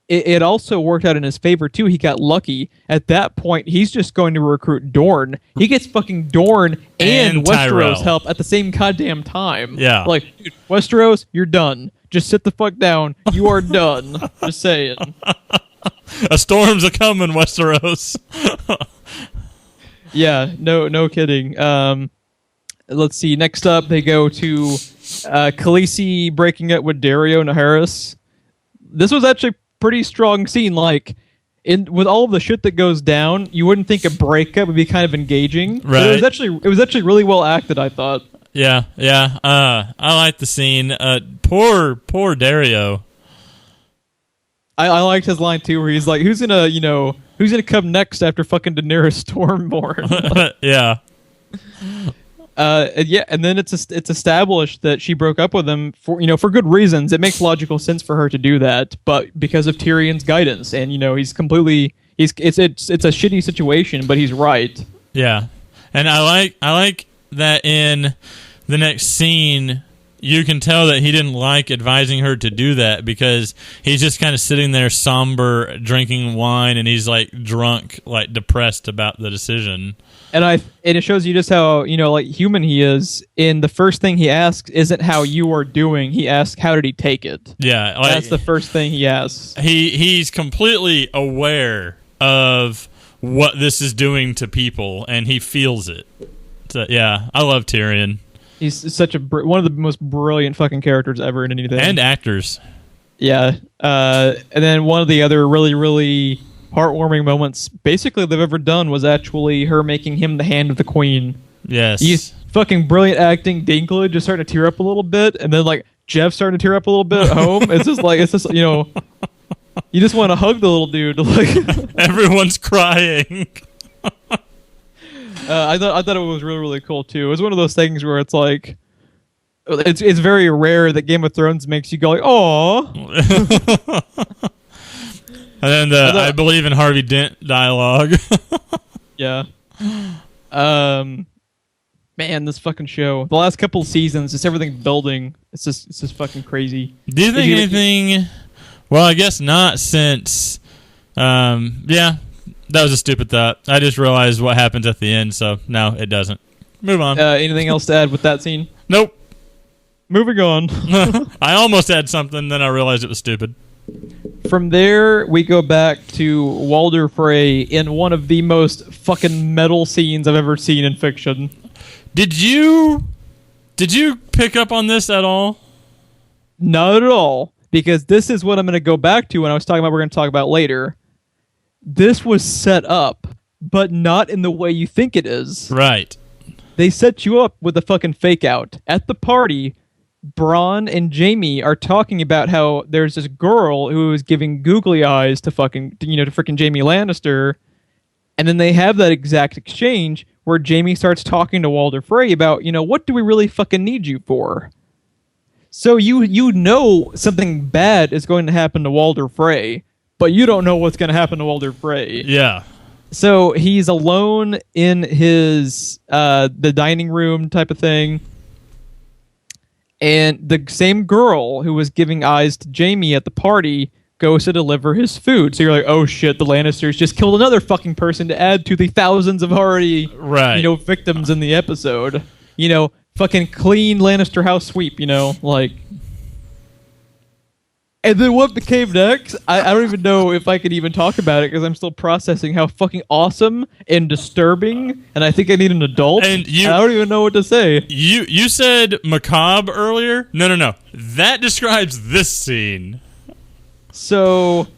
It also worked out in his favor, too. He got lucky. At that point, he's just going to recruit Dorne. He gets fucking Dorne and Westeros help at the same goddamn time. Yeah. Like, dude, Westeros, you're done. Just sit the fuck down. You are done. Just saying. A storm's a-coming, Westeros. Yeah, no kidding. Let's see. Next up, they go to Khaleesi breaking up with Dario Naharis. This was actually pretty strong scene. Like, with all the shit that goes down, you wouldn't think a breakup would be kind of engaging. Right. But it was actually really well acted, I thought. Yeah. I like the scene. Poor Dario. I liked his line too, where he's like, "Who's gonna come next after fucking Daenerys Stormborn?" Yeah. And then it's established that she broke up with him for good reasons. It makes logical sense for her to do that, but because of Tyrion's guidance, and it's a shitty situation, but he's right. Yeah, and I like that in the next scene. You can tell that he didn't like advising her to do that, because he's just kind of sitting there somber, drinking wine, and he's like drunk, like depressed about the decision. And it shows you just how human he is. In the first thing he asks isn't how you are doing. He asks, how did he take it? Yeah, that's the first thing he asks. He's completely aware of what this is doing to people, and he feels it. So, yeah, I love Tyrion. He's such one of the most brilliant fucking characters ever in anything. And actors. Yeah. And then one of the other really, really heartwarming moments basically they've ever done was actually her making him the hand of the queen. Yes. He's fucking brilliant acting. Dinklage just starting to tear up a little bit, and then like Geoff starting to tear up a little bit at home. It's just you just want to hug the little dude. Like everyone's crying. I thought it was really, really cool too. It was one of those things where it's like it's very rare that Game of Thrones makes you go like, "Aw." And then I believe in Harvey Dent dialogue. Yeah. Man, this fucking show. The last couple of seasons, just everything building. It's just fucking crazy. Do you think anything? Well, I guess not, since yeah. That was a stupid thought. I just realized what happens at the end, so no, it doesn't. Move on. Anything else to add with that scene? Nope. Moving on. I almost had something, then I realized it was stupid. From there, we go back to Walder Frey in one of the most fucking metal scenes I've ever seen in fiction. Did you pick up on this at all? Not at all, because this is what I'm going to go back to when I was talking about we're going to talk about later. This was set up, but not in the way you think it is. Right. They set you up with a fucking fake out. At the party, Bronn and Jaime are talking about how there's this girl who is giving googly eyes to freaking Jaime Lannister, and then they have that exact exchange where Jaime starts talking to Walder Frey about, what do we really fucking need you for? So you know something bad is going to happen to Walder Frey, but you don't know what's going to happen to Walder Frey. Yeah. So he's alone in his the dining room type of thing. And the same girl who was giving eyes to Jamie at the party goes to deliver his food. So you're like, oh shit, the Lannisters just killed another fucking person to add to the thousands of already, victims in the episode. Fucking clean Lannister house sweep, like. And then what became next? I don't even know if I could even talk about it because I'm still processing how fucking awesome and disturbing, and I think I need an adult. And I don't even know what to say. You said macabre earlier? No. That describes this scene. So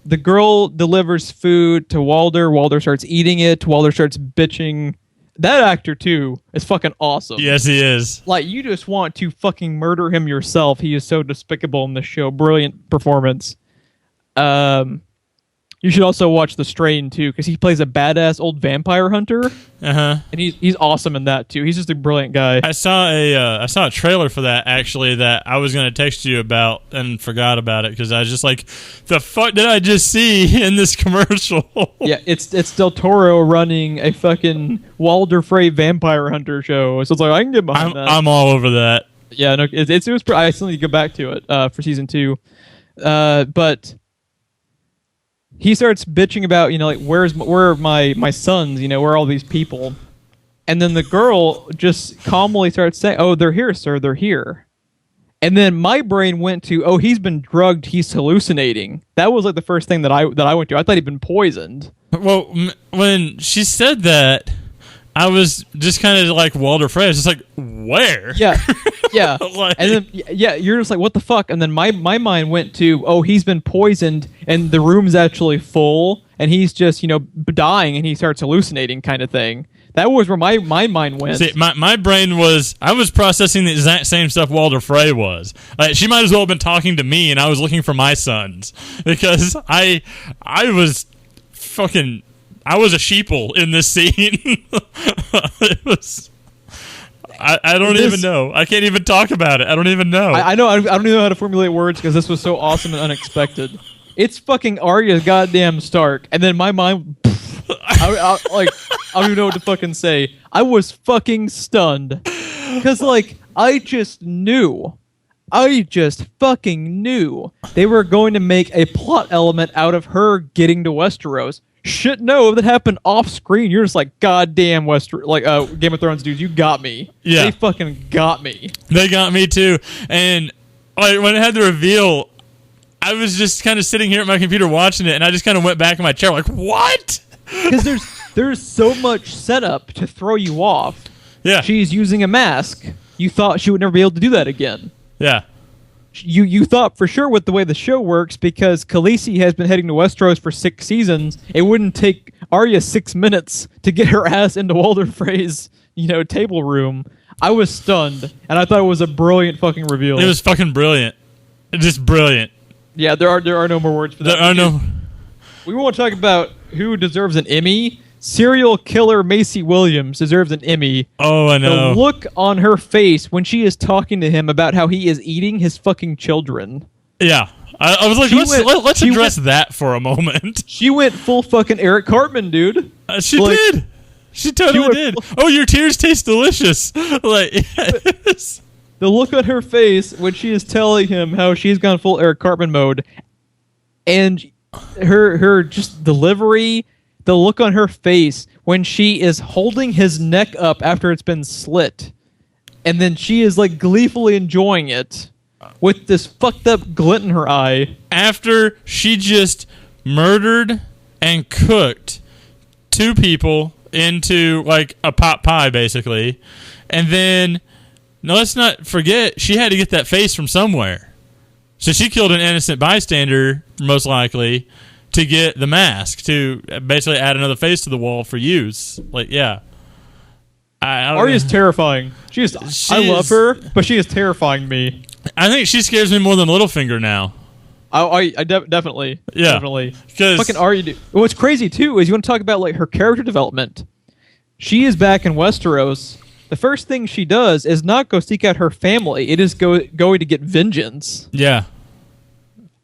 the girl delivers food to Walder. Walder starts eating it. Walder starts bitching. That actor, too, is fucking awesome. Yes, he is. Like, you just want to fucking murder him yourself. He is so despicable in this show. Brilliant performance. You should also watch The Strain, too, because he plays a badass old vampire hunter. Uh-huh. And he's awesome in that, too. He's just a brilliant guy. I saw a trailer for that, actually, that I was going to text you about and forgot about it, because I was just like, the fuck did I just see in this commercial? Yeah, it's Del Toro running a fucking Walder Frey vampire hunter show. So it's like, I can get behind that. I'm all over that. Yeah, no, it was I still need to go back to it for season 2. But he starts bitching about, like, where are my sons, where are all these people? And then the girl just calmly starts saying, oh, they're here, sir, they're here. And then my brain went to, oh, he's been drugged, he's hallucinating. That was like the first thing that I went to. I thought he'd been poisoned. Well, when she said that, I was just kind of like Walder Frey. I was just like, where? Yeah. And then, you're just like, what the fuck? And then my mind went to, oh, he's been poisoned, and the room's actually full, and he's just, dying, and he starts hallucinating kind of thing. That was where my mind went. See, my brain was, I was processing the exact same stuff Walder Frey was. Like, she might as well have been talking to me, and I was looking for my sons. Because I was fucking... I was a sheeple in this scene. It was... I don't even know. I can't even talk about it. I don't even know. I know. I don't even know how to formulate words because this was so awesome and unexpected. It's fucking Arya goddamn Stark. And then my mind... I don't even know what to fucking say. I was fucking stunned. Because, I just knew. I just fucking knew they were going to make a plot element out of her getting to Westeros. Shit, no, that happened off screen. You're just like, goddamn Game of Thrones dudes, you got me. Yeah. They fucking got me. They got me too. And when it had the reveal, I was just kind of sitting here at my computer watching it, and I just kind of went back in my chair like, what? Because there's so much setup to throw you off. Yeah. She's using a mask. You thought she would never be able to do that again. Yeah. You thought for sure with the way the show works, because Khaleesi has been heading to Westeros for 6 seasons, it wouldn't take Arya 6 minutes to get her ass into Walder Frey's, table room. I was stunned, and I thought it was a brilliant fucking reveal. It was fucking brilliant. Just brilliant. Yeah, there are no more words for that. There are no... We want to talk about who deserves an Emmy. Serial killer Macy Williams deserves an Emmy. Oh, I know. The look on her face when she is talking to him about how he is eating his fucking children. Yeah. I was like, let's address that for a moment. She went full fucking Eric Cartman, dude. She did. She totally did. Oh, your tears taste delicious. Yes. The look on her face when she is telling him how she's gone full Eric Cartman mode, and her just delivery... The look on her face when she is holding his neck up after it's been slit. And then she is gleefully enjoying it with this fucked up glint in her eye. After she just murdered and cooked 2 people into a pot pie, basically. And then, let's not forget, she had to get that face from somewhere. So she killed an innocent bystander, most likely, to get the mask, to basically add another face to the wall for use. Arya's terrifying. I love her, but she is terrifying me. I think she scares me more than Littlefinger now. Definitely. Yeah. Definitely. Fucking Arya. What's crazy, too, is you want to talk about her character development. She is back in Westeros. The first thing she does is not go seek out her family. It is going to get vengeance. Yeah.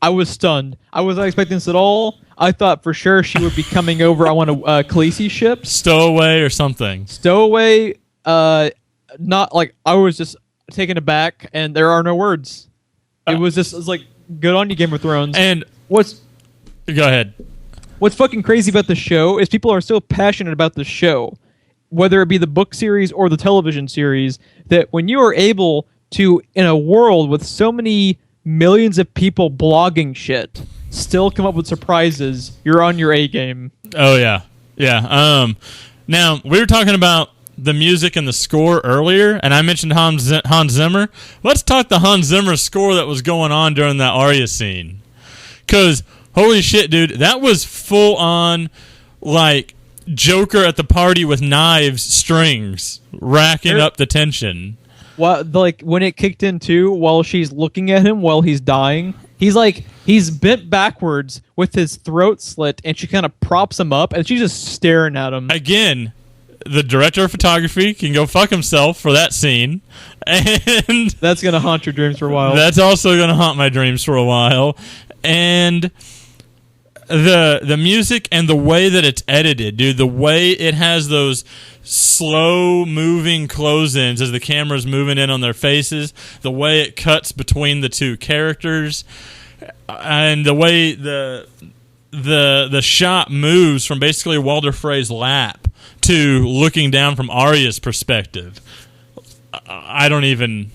I was stunned. I was not expecting this at all. I thought for sure she would be coming over on a Khaleesi ship. Stowaway or something. Stowaway, not like, I was just taken aback, and there are no words. It was like, good on you, Game of Thrones. And go ahead. What's fucking crazy about the show is people are so passionate about the show, whether it be the book series or the television series, that when you are able to, in a world with so many millions of people blogging shit, still come up with surprises, you're on your A game. Oh, yeah. Yeah. Now, we were talking about the music and the score earlier, and I mentioned Hans Zimmer. Let's talk the Hans Zimmer score that was going on during that Arya scene. Because, holy shit, dude, that was full on, like, Joker at the party with knives, strings, racking up the tension. Well, like, when it kicked in, too, while she's looking at him while he's dying, he's bent backwards with his throat slit, and she kind of props him up, and she's just staring at him. Again, the director of photography can go fuck himself for that scene. And that's going to haunt your dreams for a while. That's also going to haunt my dreams for a while. And the music and the way that it's edited, dude, the way it has those slow moving close-ins as the camera's moving in on their faces, the way it cuts between the two characters, and the way the shot moves from basically Walder Frey's lap to looking down from Arya's perspective. I don't even...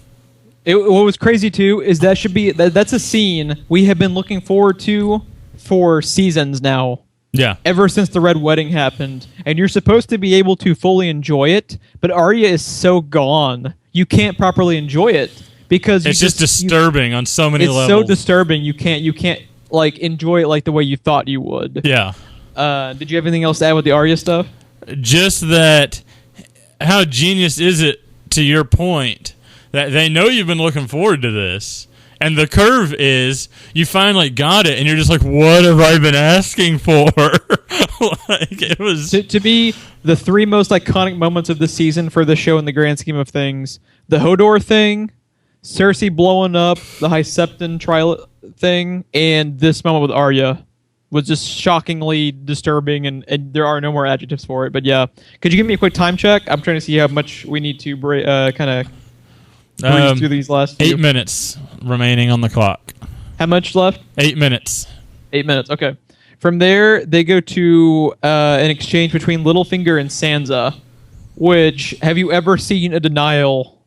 What was crazy, too, is that's a scene we have been looking forward to for seasons now. Yeah. Ever since the Red Wedding happened. And you're supposed to be able to fully enjoy it, but Arya is so gone, you can't properly enjoy it. Because it's just disturbing on so many levels. It's so disturbing, you can't like enjoy it like the way you thought you would. Yeah. Did you have anything else to add with the Arya stuff? Just that, how genius is it, to your point, that they know you've been looking forward to this, and the curve is you finally got it, and you're just like, what have I been asking for? Like, it was to be the three most iconic moments of the season for the show in the grand scheme of things: the Hodor thing, Cersei blowing up, the High Septon trial thing, and this moment with Arya was just shockingly disturbing, and there are no more adjectives for it. But yeah, could you give me a quick time check? I'm trying to see how much we need to kind of breeze through these last 8 minutes remaining on the clock. How much left? 8 minutes. 8 minutes, okay. From there, they go to an exchange between Littlefinger and Sansa, which, have you ever seen a denial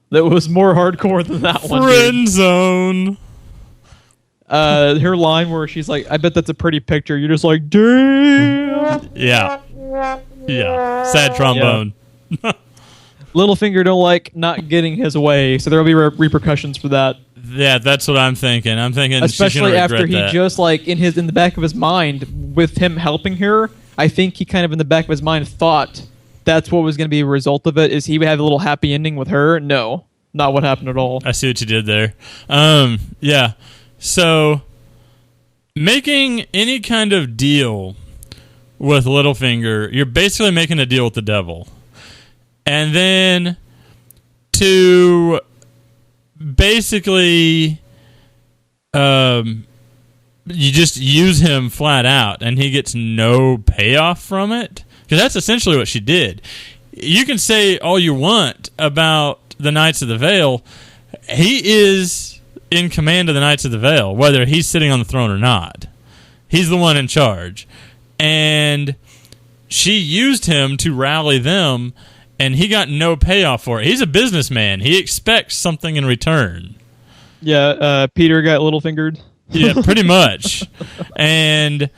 that was more hardcore than that one? Friend zone. Her line where she's like, I bet that's a pretty picture. You're just like, damn. Yeah. Sad trombone. Yeah. Littlefinger don't like not getting his way, so there'll be repercussions for that. Yeah, that's what I'm thinking. I'm thinking, especially after he just like in the back of his mind, with him helping her, I think he kind of in the back of his mind thought that's what was going to be a result of it. Is he would have a little happy ending with her? No, not what happened at all. I see what you did there. Yeah. So, making any kind of deal with Littlefinger, you're basically making a deal with the devil. And then to basically you just use him flat out and he gets no payoff from it. Because that's essentially what she did. You can say all you want about the Knights of the Vale. He is in command of the Knights of the Vale, whether he's sitting on the throne or not. He's the one in charge. And she used him to rally them, and he got no payoff for it. He's a businessman. He expects something in return. Yeah, Peter got Littlefingered. Yeah, pretty much. And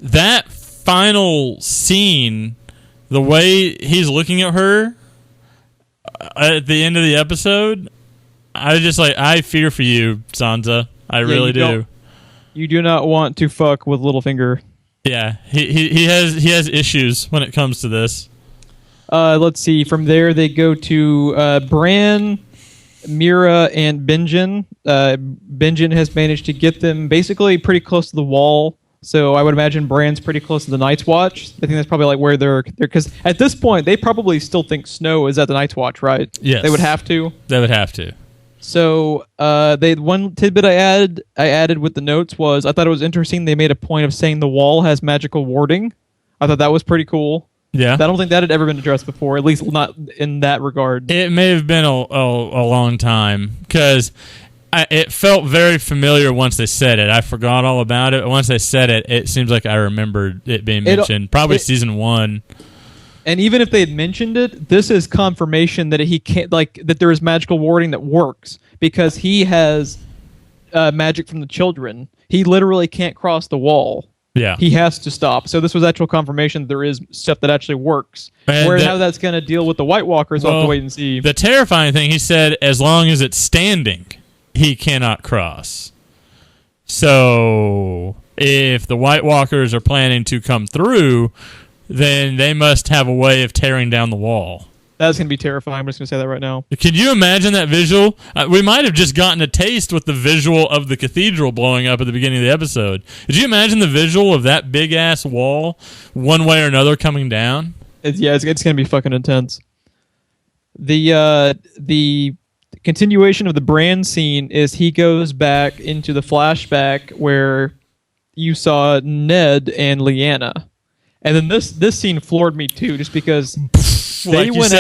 that final scene, the way he's looking at her at the end of the episode, I fear for you, Sansa. I really do. You do not want to fuck with Littlefinger. Yeah, he has issues when it comes to this. Let's see. From there, they go to Bran, Mira, and Benjen. Benjen has managed to get them basically pretty close to the wall. So I would imagine Bran's pretty close to the Night's Watch. I think that's probably like where they're because at this point they probably still think Snow is at the Night's Watch, right? Yes, they would have to. They would have to. So one tidbit I added with the notes was I thought it was interesting. They made a point of saying the wall has magical warding. I thought that was pretty cool. Yeah, I don't think that had ever been addressed before, at least not in that regard. It may have been a long time because it felt very familiar once they said it. I forgot all about it. Once they said it, it seems like I remembered it being mentioned. Probably season 1. And even if they had mentioned it, this is confirmation that he can't that there is magical warding that works because he has magic from the children. He literally can't cross the wall. Yeah, he has to stop. So this was actual confirmation that there is stuff that actually works. Where how that's going to deal with the White Walkers, we'll have to wait and see. The terrifying thing, he said, as long as it's standing, he cannot cross. So if the White Walkers are planning to come through, then they must have a way of tearing down the wall. That's going to be terrifying. I'm just going to say that right now. Can you imagine that visual? We might have just gotten a taste with the visual of the cathedral blowing up at the beginning of the episode. Did you imagine the visual of that big-ass wall, one way or another, coming down? It's going to be fucking intense. The continuation of the Bran scene is he goes back into the flashback where you saw Ned and Lyanna. And then this scene floored me too, just because they went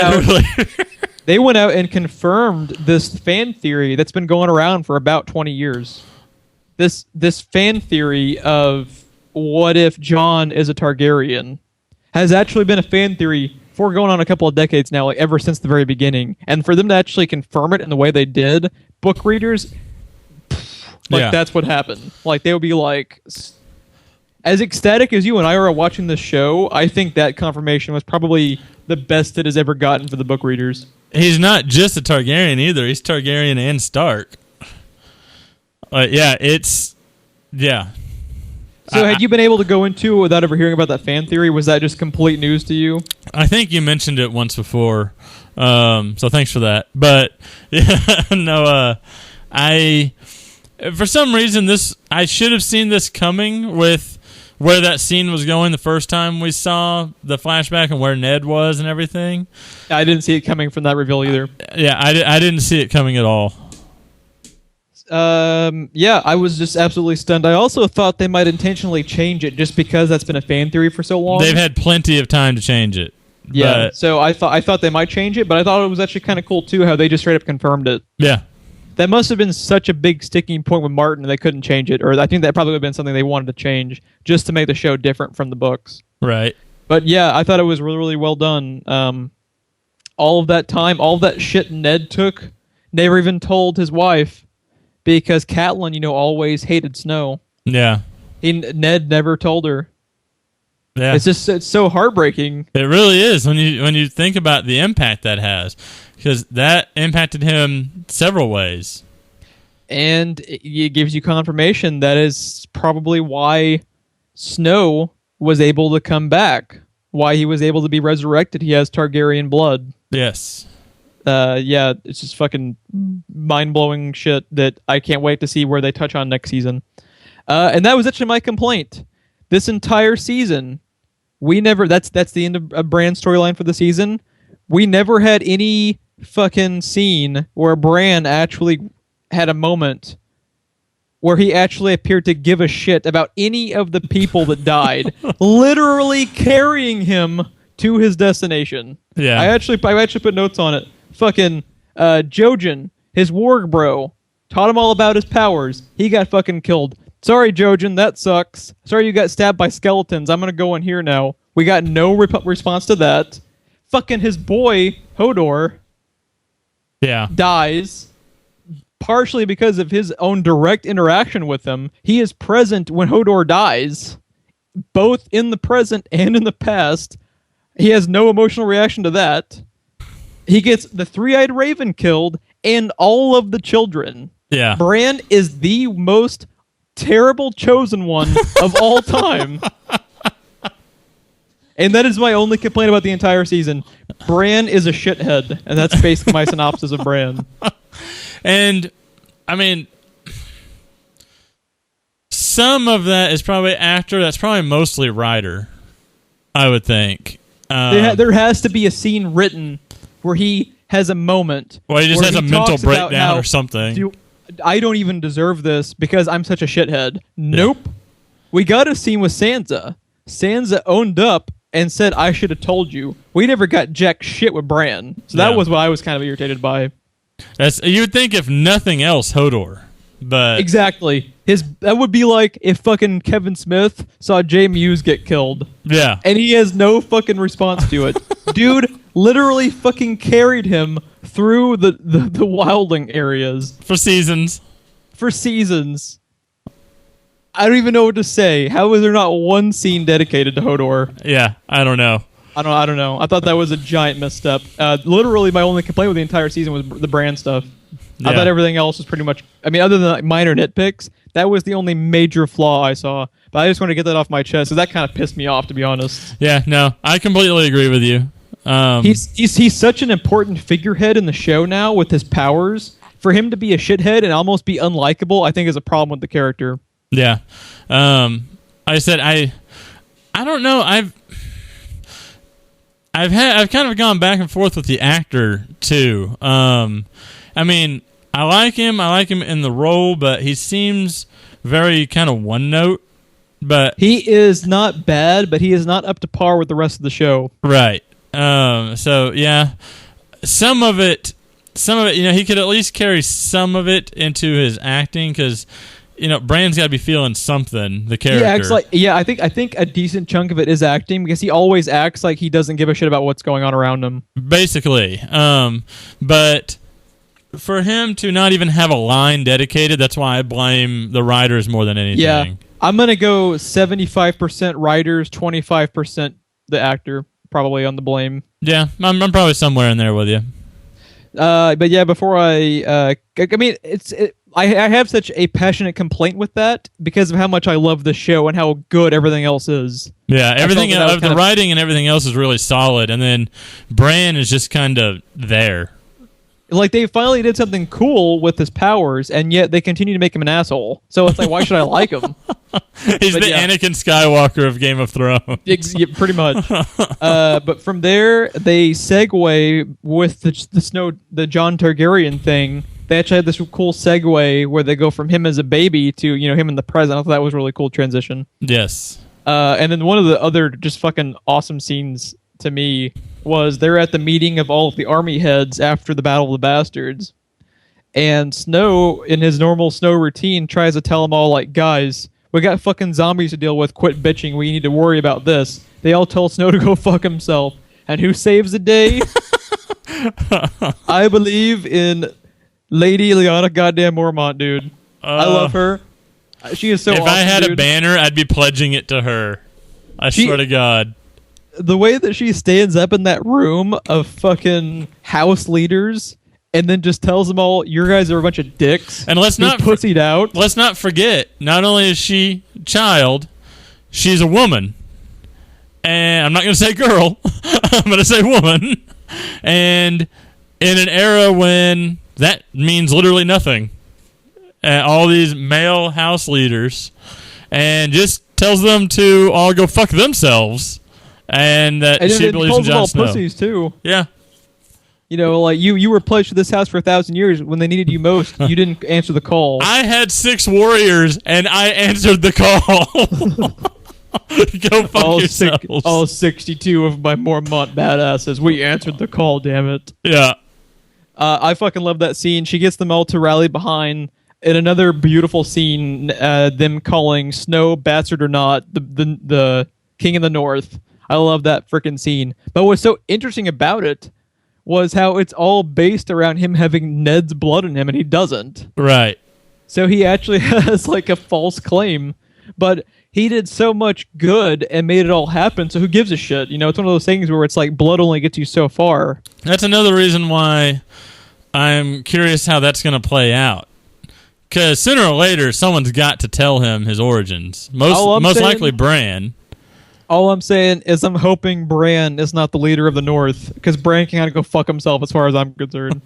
out and confirmed this fan theory that's been going around for about 20 years. This fan theory of what if Jon is a Targaryen has actually been a fan theory for going on a couple of decades now, like ever since the very beginning. And for them to actually confirm it in the way they did, book readers, that's what happened. Like they would be like, as ecstatic as you and I are watching this show, I think that confirmation was probably the best it has ever gotten for the book readers. He's not just a Targaryen either. He's Targaryen and Stark. So had you been able to go into it without ever hearing about that fan theory? Was that just complete news to you? I think you mentioned it once before. So thanks for that. But for some reason I should have seen this coming with where that scene was going the first time we saw the flashback and where Ned was and everything. I didn't see it coming from that reveal either. I didn't see it coming at all. I was just absolutely stunned. I also thought they might intentionally change it just because that's been a fan theory for so long. They've had plenty of time to change it. Yeah, so I thought they might change it, but I thought it was actually kind of cool too how they just straight up confirmed it. Yeah. That must have been such a big sticking point with Martin they couldn't change it, or I think that probably would have been something they wanted to change just to make the show different from the books. Right. But yeah, I thought it was really, really well done. All of that time, all of that shit Ned took, never even told his wife because Catelyn, always hated Snow. Yeah. Ned never told her. Yeah. It's so heartbreaking. It really is when you think about the impact that has. Because that impacted him several ways. And it gives you confirmation that is probably why Snow was able to come back. Why he was able to be resurrected. He has Targaryen blood. Yes. It's just fucking mind-blowing shit that I can't wait to see where they touch on next season. And that was actually my complaint. This entire season, that's the end of Bran's storyline for the season. We never had any fucking scene where Bran actually had a moment where he actually appeared to give a shit about any of the people that died, literally carrying him to his destination. Yeah, I actually put notes on it. Fucking Jojen, his warg bro, taught him all about his powers. He got fucking killed. Sorry, Jojen, that sucks. Sorry you got stabbed by skeletons. I'm gonna go in here now. We got no response to that. Fucking his boy Hodor dies partially because of his own direct interaction with him. He is present when Hodor dies, both in the present and in the past. He has no emotional reaction to that. He gets the three-eyed raven killed and all of the children. Yeah. Bran is the most terrible chosen one of all time. And that is my only complaint about the entire season. Bran is a shithead, and that's basically my synopsis of Bran. And, I mean, some of that is probably actor. That's probably mostly writer, I would think. There has to be a scene written where he has a moment. Well, he just where has a he mental talks about breakdown how, or something. I don't even deserve this because I'm such a shithead. Nope. We got a scene with Sansa. Sansa owned up and said, I should have told you. We never got jack shit with Bran. So that was what I was kind of irritated by. You would think if nothing else, Hodor. But exactly. That would be like if fucking Kevin Smith saw Jay Muse get killed. Yeah. And he has no fucking response to it. Dude literally fucking carried him through the wildling areas. For seasons. I don't even know what to say. How is there not one scene dedicated to Hodor? Yeah, I don't know. I don't know. I thought that was a giant misstep. Literally, my only complaint with the entire season was the Bran stuff. Yeah. I thought everything else was pretty much... I mean, other than like minor nitpicks, that was the only major flaw I saw. But I just want to get that off my chest, because that kind of pissed me off, to be honest. Yeah, no, I completely agree with you. He's such an important figurehead in the show now with his powers. For him to be a shithead and almost be unlikable, I think is a problem with the character. Yeah. I said I don't know. I've kind of gone back and forth with the actor too. I mean, I like him in the role, but he seems very kind of one note. But he is not bad, but he is not up to par with the rest of the show. Right. So yeah, some of it, he could at least carry some of it into his acting, because Bran's got to be feeling something. The character. He acts like, I think a decent chunk of it is acting, because he always acts like he doesn't give a shit about what's going on around him. Basically, but for him to not even have a line dedicated, that's why I blame the writers more than anything. Yeah, I'm gonna go 75% writers, 25% the actor, probably on the blame. Yeah, I'm probably somewhere in there with you. But yeah, before I mean, I have such a passionate complaint with that because of how much I love the show and how good everything else is. Yeah, everything the writing and everything else is really solid, and then Bran is just kind of there. Like, they finally did something cool with his powers, and yet they continue to make him an asshole. So it's like, why should I like him? He's Anakin Skywalker of Game of Thrones. Yeah, pretty much. But from there, they segue with the Jon Targaryen thing. They actually had this cool segue where they go from him as a baby to him in the present. I thought that was a really cool transition. Yes. And then one of the other just fucking awesome scenes to me was they're at the meeting of all of the army heads after the Battle of the Bastards, and Snow, in his normal Snow routine, tries to tell them all, like, guys, we got fucking zombies to deal with, quit bitching, we need to worry about this. They all tell Snow to go fuck himself. And who saves the day? I believe in Lady Lyanna goddamn Mormont, dude. I love her. She is so awesome, If I had dude. a banner, I'd be pledging it to her. I swear to God. The way that she stands up in that room of fucking house leaders and then just tells them all, "You guys are a bunch of dicks," and let's not pussied out. Let's not forget, not only is she a child, she's a woman, and I'm not going to say girl, I'm going to say woman, and in an era when that means literally nothing, all these male house leaders, and just tells them to all go fuck themselves. And she believes in Jon Snow. Pussies too. Yeah. Like you were pledged to this house for 1,000 years. When they needed you most, you didn't answer the call. I had 6 warriors, and I answered the call. Go fuck yourselves. All 62 of my Mormont badasses. We answered the call, damn it. Yeah. I fucking love that scene. She gets them all to rally behind. In another beautiful scene, them calling Snow, bastard or not, the King of the North. I love that freaking scene. But what's so interesting about it was how it's all based around him having Ned's blood in him, and he doesn't. Right. So he actually has like a false claim, but he did so much good and made it all happen, so who gives a shit? It's one of those things where it's like blood only gets you so far. That's another reason why I'm curious how that's going to play out. Because sooner or later, someone's got to tell him his origins. Most likely Bran. All I'm saying is I'm hoping Bran is not the leader of the North, because Bran can kind of go fuck himself as far as I'm concerned.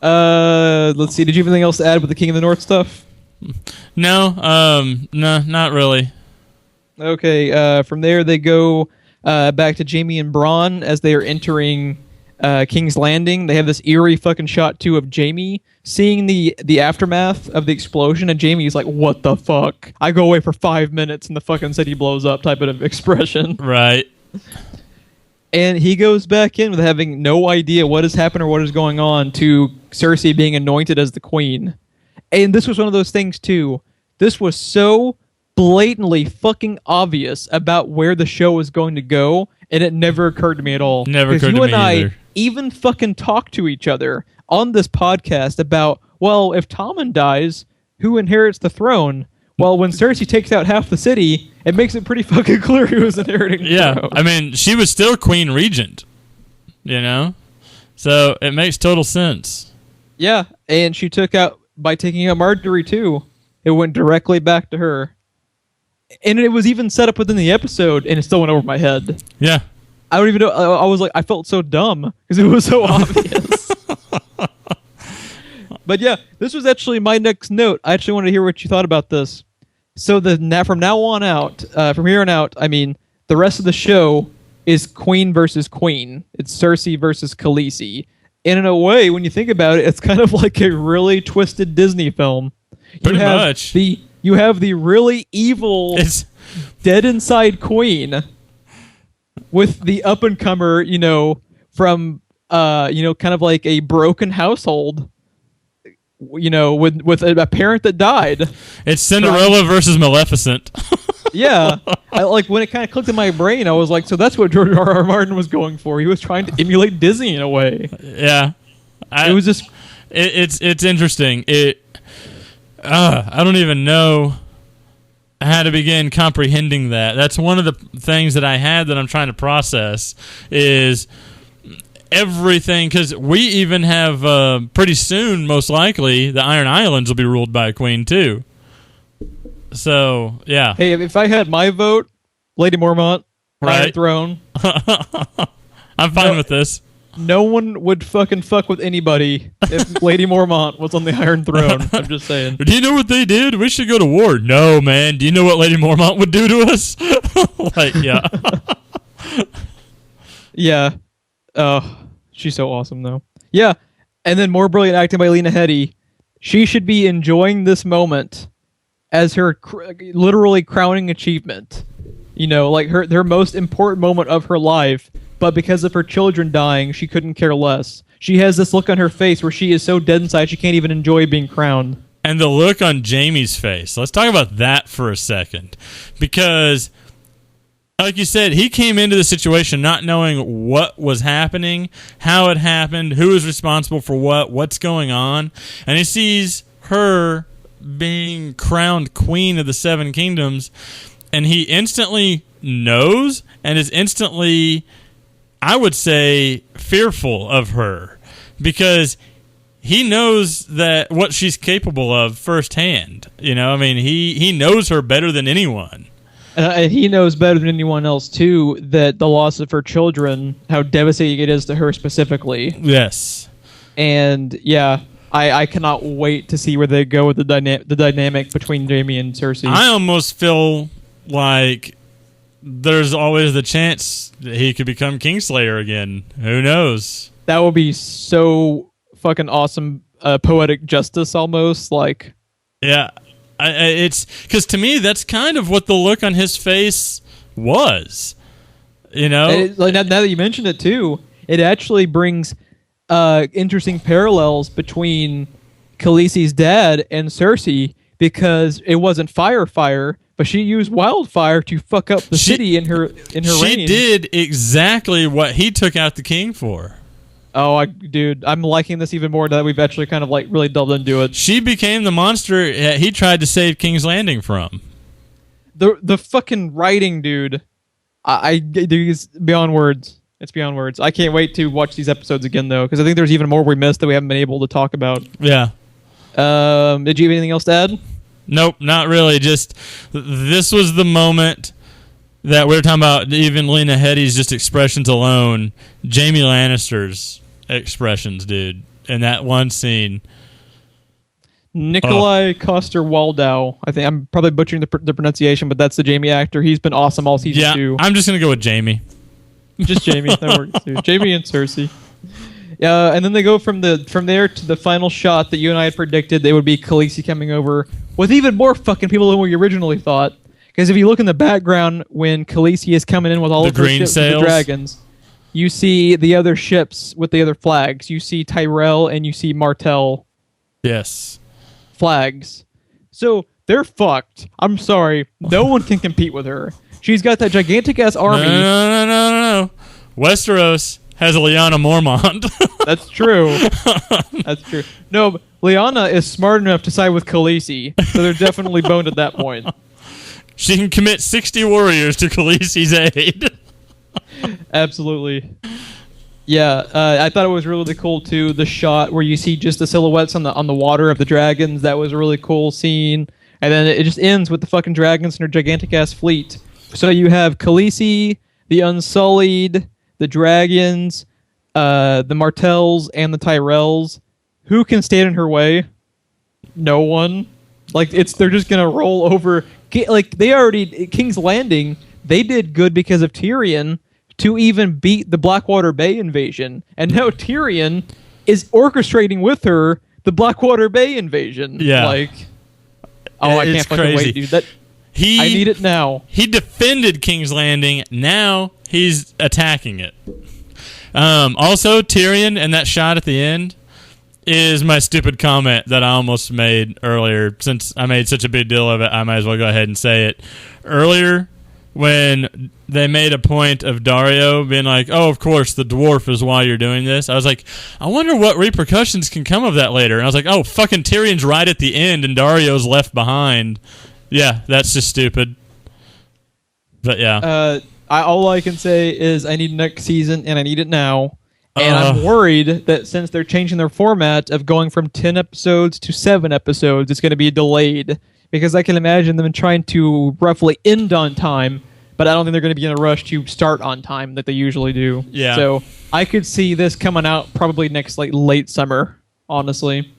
Let's see. Did you have anything else to add with the King of the North stuff? No, not really. Okay, from there they go back to Jaime and Bronn as they are entering King's Landing. They have this eerie fucking shot too of Jaime seeing the aftermath of the explosion, and Jaime's like, "What the fuck? I go away for 5 minutes and the fucking city blows up," type of expression. Right. And he goes back in with having no idea what has happened or what is going on to Cersei being anointed as the queen. And this was one of those things too. This was so blatantly fucking obvious about where the show was going to go, and it never occurred to me at all. Never occurred to me you and I either. even fucking talked to each other on this podcast about, well, if Tommen dies, who inherits the throne? Well, when Cersei takes out half the city, it makes it pretty fucking clear who was inheriting the throne. I mean, she was still Queen Regent, you know? So it makes total sense. Yeah, and she took out, by taking out Marjorie too, it went directly back to her. And it was even set up within the episode, and it still went over my head. Yeah. I don't even know, I was like, I felt so dumb, because it was so obvious. But yeah, this was actually my next note. I actually wanted to hear what you thought about this. So from now on out, from here on out, I mean, the rest of the show is Queen versus Queen. It's Cersei versus Khaleesi. And in a way, when you think about it, it's kind of like a really twisted Disney film. Pretty much. You have the really evil, dead inside queen with the up-and-comer, from, kind of like a broken household, with a parent that died. It's Cinderella versus Maleficent. Yeah. When it kind of clicked in my brain, I was like, so that's what George R.R. Martin was going for. He was trying to emulate Disney in a way. Yeah. It was just... It's interesting. I don't even know how to begin comprehending that. That's one of the things that I had that I'm trying to process is everything, because we even have pretty soon, most likely, the Iron Islands will be ruled by a queen too. So, yeah. Hey, if I had my vote, Lady Mormont, Iron Throne. I'm fine with this. No one would fucking fuck with anybody if Lady Mormont was on the Iron Throne. I'm just saying. Do you know what they did? We should go to war. No, man. Do you know what Lady Mormont would do to us? Yeah. Yeah. Oh, she's so awesome, though. Yeah. And then more brilliant acting by Lena Headey. She should be enjoying this moment as her literally crowning achievement. Like her most important moment of her life. But because of her children dying, she couldn't care less. She has this look on her face where she is so dead inside she can't even enjoy being crowned. And the look on Jaime's face. Let's talk about that for a second. Because, like you said, he came into the situation not knowing what was happening, how it happened, who was responsible for what's going on. And he sees her being crowned Queen of the Seven Kingdoms, and he instantly knows and is instantly, I would say, fearful of her, because he knows that what she's capable of firsthand. He knows her better than anyone. And he knows better than anyone else, too, that the loss of her children, how devastating it is to her specifically. Yes. And, yeah, I cannot wait to see where they go with the dynamic between Jaime and Cersei. I almost feel like there's always the chance that he could become Kingslayer again. Who knows? That would be so fucking awesome. Poetic justice, almost. Yeah. It's because to me, that's kind of what the look on his face was. Now that you mentioned it, too, it actually brings interesting parallels between Khaleesi's dad and Cersei, because it wasn't fire, but she used wildfire to fuck up the city in her reign. She did exactly what he took out the king for. Oh, dude, I'm liking this even more now that we've actually kind of really delved into it. She became the monster he tried to save King's Landing from. The fucking writing, dude. It's beyond words. It's beyond words. I can't wait to watch these episodes again, though, because I think there's even more we missed that we haven't been able to talk about. Yeah. Did you have anything else to add? Nope, not really. Just this was the moment that we were talking about. Even Lena Headey's just expressions alone, Jaime Lannister's expressions, dude, in that one scene. Nikolai Coster-Waldau. I think I'm probably butchering the pronunciation, but that's the Jamie actor. He's been awesome all season 2. I'm just gonna go with Jamie. Just Jamie. That works too. Jamie and Cersei. And then they go from there to the final shot that you and I had predicted. They would be Khaleesi coming over with even more fucking people than we originally thought. Because if you look in the background when Khaleesi is coming in with all of the ships with the dragons, you see the other ships with the other flags. You see Tyrell and you see Martell. Yes. Flags. So they're fucked. I'm sorry. No one can compete with her. She's got that gigantic ass army. No. Westeros has Lyanna Mormont. That's true. That's true. No, but Lyanna is smart enough to side with Khaleesi, so they're definitely boned at that point. She can commit 60 warriors to Khaleesi's aid. Absolutely. Yeah, I thought it was really cool too. The shot where you see just the silhouettes on the water of the dragons. That was a really cool scene. And then it just ends with the fucking dragons and their gigantic ass fleet. So you have Khaleesi, the Unsullied, the dragons, the Martells, and the Tyrells. Who can stand in her way? No one. Like they're just gonna roll over. Like they already King's Landing. They did good because of Tyrion to even beat the Blackwater Bay invasion. And now Tyrion is orchestrating with her the Blackwater Bay invasion. Yeah. Like, I can't fucking wait, dude. I need it now. He defended King's Landing. Now he's attacking it. Also, Tyrion and that shot at the end is my stupid comment that I almost made earlier. Since I made such a big deal of it, I might as well go ahead and say it. Earlier, when they made a point of Dario being like, oh, of course, the dwarf is why you're doing this. I was like, I wonder what repercussions can come of that later. And I was like, oh, fucking Tyrion's right at the end and Dario's left behind. Yeah, that's just stupid. But yeah. All I can say is I need next season and I need it now. And I'm worried that since they're changing their format of going from 10 episodes to 7 episodes, it's going to be delayed. Because I can imagine them trying to roughly end on time, but I don't think they're going to be in a rush to start on time that they usually do. Yeah. So I could see this coming out probably next late summer, honestly.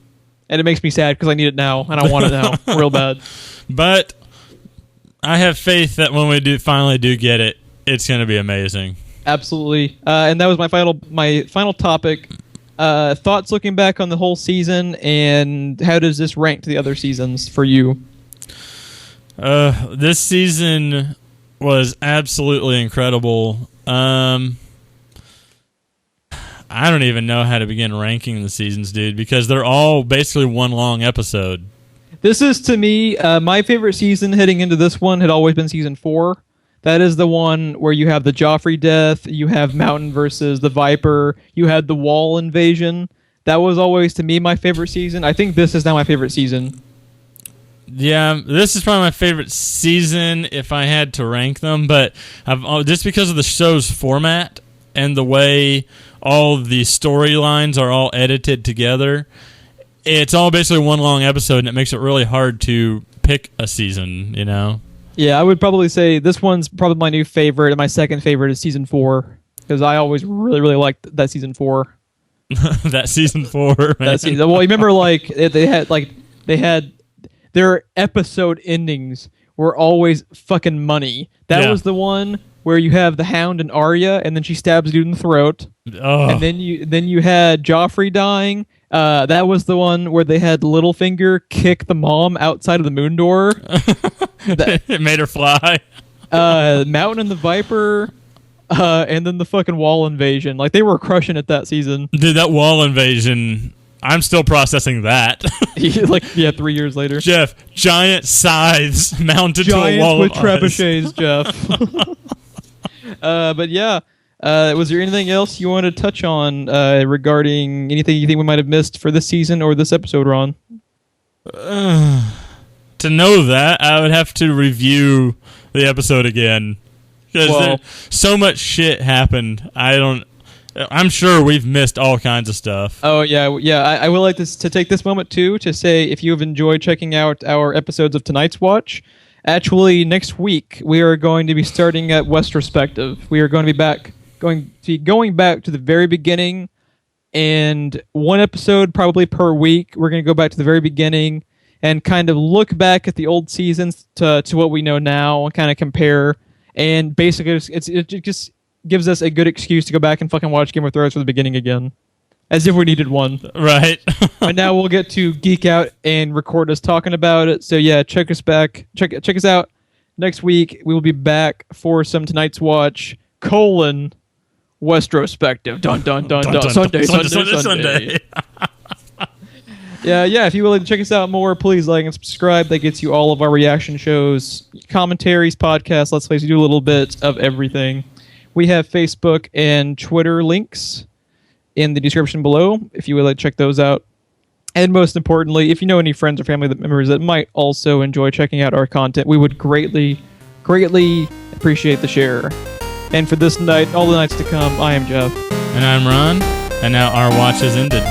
And it makes me sad because I need it now, and I want it now real bad. But I have faith that when we finally do get it, it's going to be amazing. Absolutely. And that was my final topic. Thoughts looking back on the whole season, and how does this rank to the other seasons for you? This season was absolutely incredible. I don't even know how to begin ranking the seasons, dude, because they're all basically one long episode. This is, to me, my favorite season heading into this one had always been season 4. That is the one where you have the Joffrey death, you have Mountain versus the Viper, you had the Wall invasion. That was always, to me, my favorite season. I think this is now my favorite season. Yeah, this is probably my favorite season if I had to rank them, but just because of the show's format and the way all the storylines are all edited together, it's all basically one long episode, and it makes it really hard to pick a season, you know? Yeah, I would probably say this one's probably my new favorite, and my second favorite is season 4, because I always really, really liked that season 4. That season 4, man. That season. Well, you remember, they had their episode endings were always fucking money. That was the one where you have the Hound and Arya, and then she stabs a dude in the throat. Oh. And then you had Joffrey dying. That was the one where they had Littlefinger kick the mom outside of the moon door. It made her fly. Mountain and the Viper, and then the fucking Wall invasion. Like, they were crushing it that season. Dude, that Wall invasion, I'm still processing that. 3 years later. Jeff, giant scythes mounted to a wall with of trebuchets, Jeff. But yeah, was there anything else you wanted to touch on regarding anything you think we might have missed for this season or this episode, Ron? To know that, I would have to review the episode again. Because so much shit happened. I'm sure we've missed all kinds of stuff. Oh, yeah. I would like to take this moment, too, to say if you have enjoyed checking out our episodes of Tonight's Watch, actually, next week, we are going to be starting at West Perspective. We are going to be going back to the very beginning and one episode probably per week. We're going to go back to the very beginning and kind of look back at the old seasons to what we know now and kind of compare. And basically, it just gives us a good excuse to go back and fucking watch Game of Thrones from the beginning again. As if we needed one. Right. And now we'll get to geek out and record us talking about it. So yeah, check us us out. Next week, we will be back for some Tonight's Watch, Westrospective. Dun, dun, dun, dun. Sunday. Yeah, if you would like to check us out more, please like and subscribe. That gets you all of our reaction shows, commentaries, podcasts, Let's Plays. We do a little bit of everything. We have Facebook and Twitter links in the description below if you would like to check those out. And most importantly, if you know any friends or family members that might also enjoy checking out our content, we would greatly appreciate the share. And for this night, all the nights to come, I am Geoff. And I'm Ron, and now our watch has ended.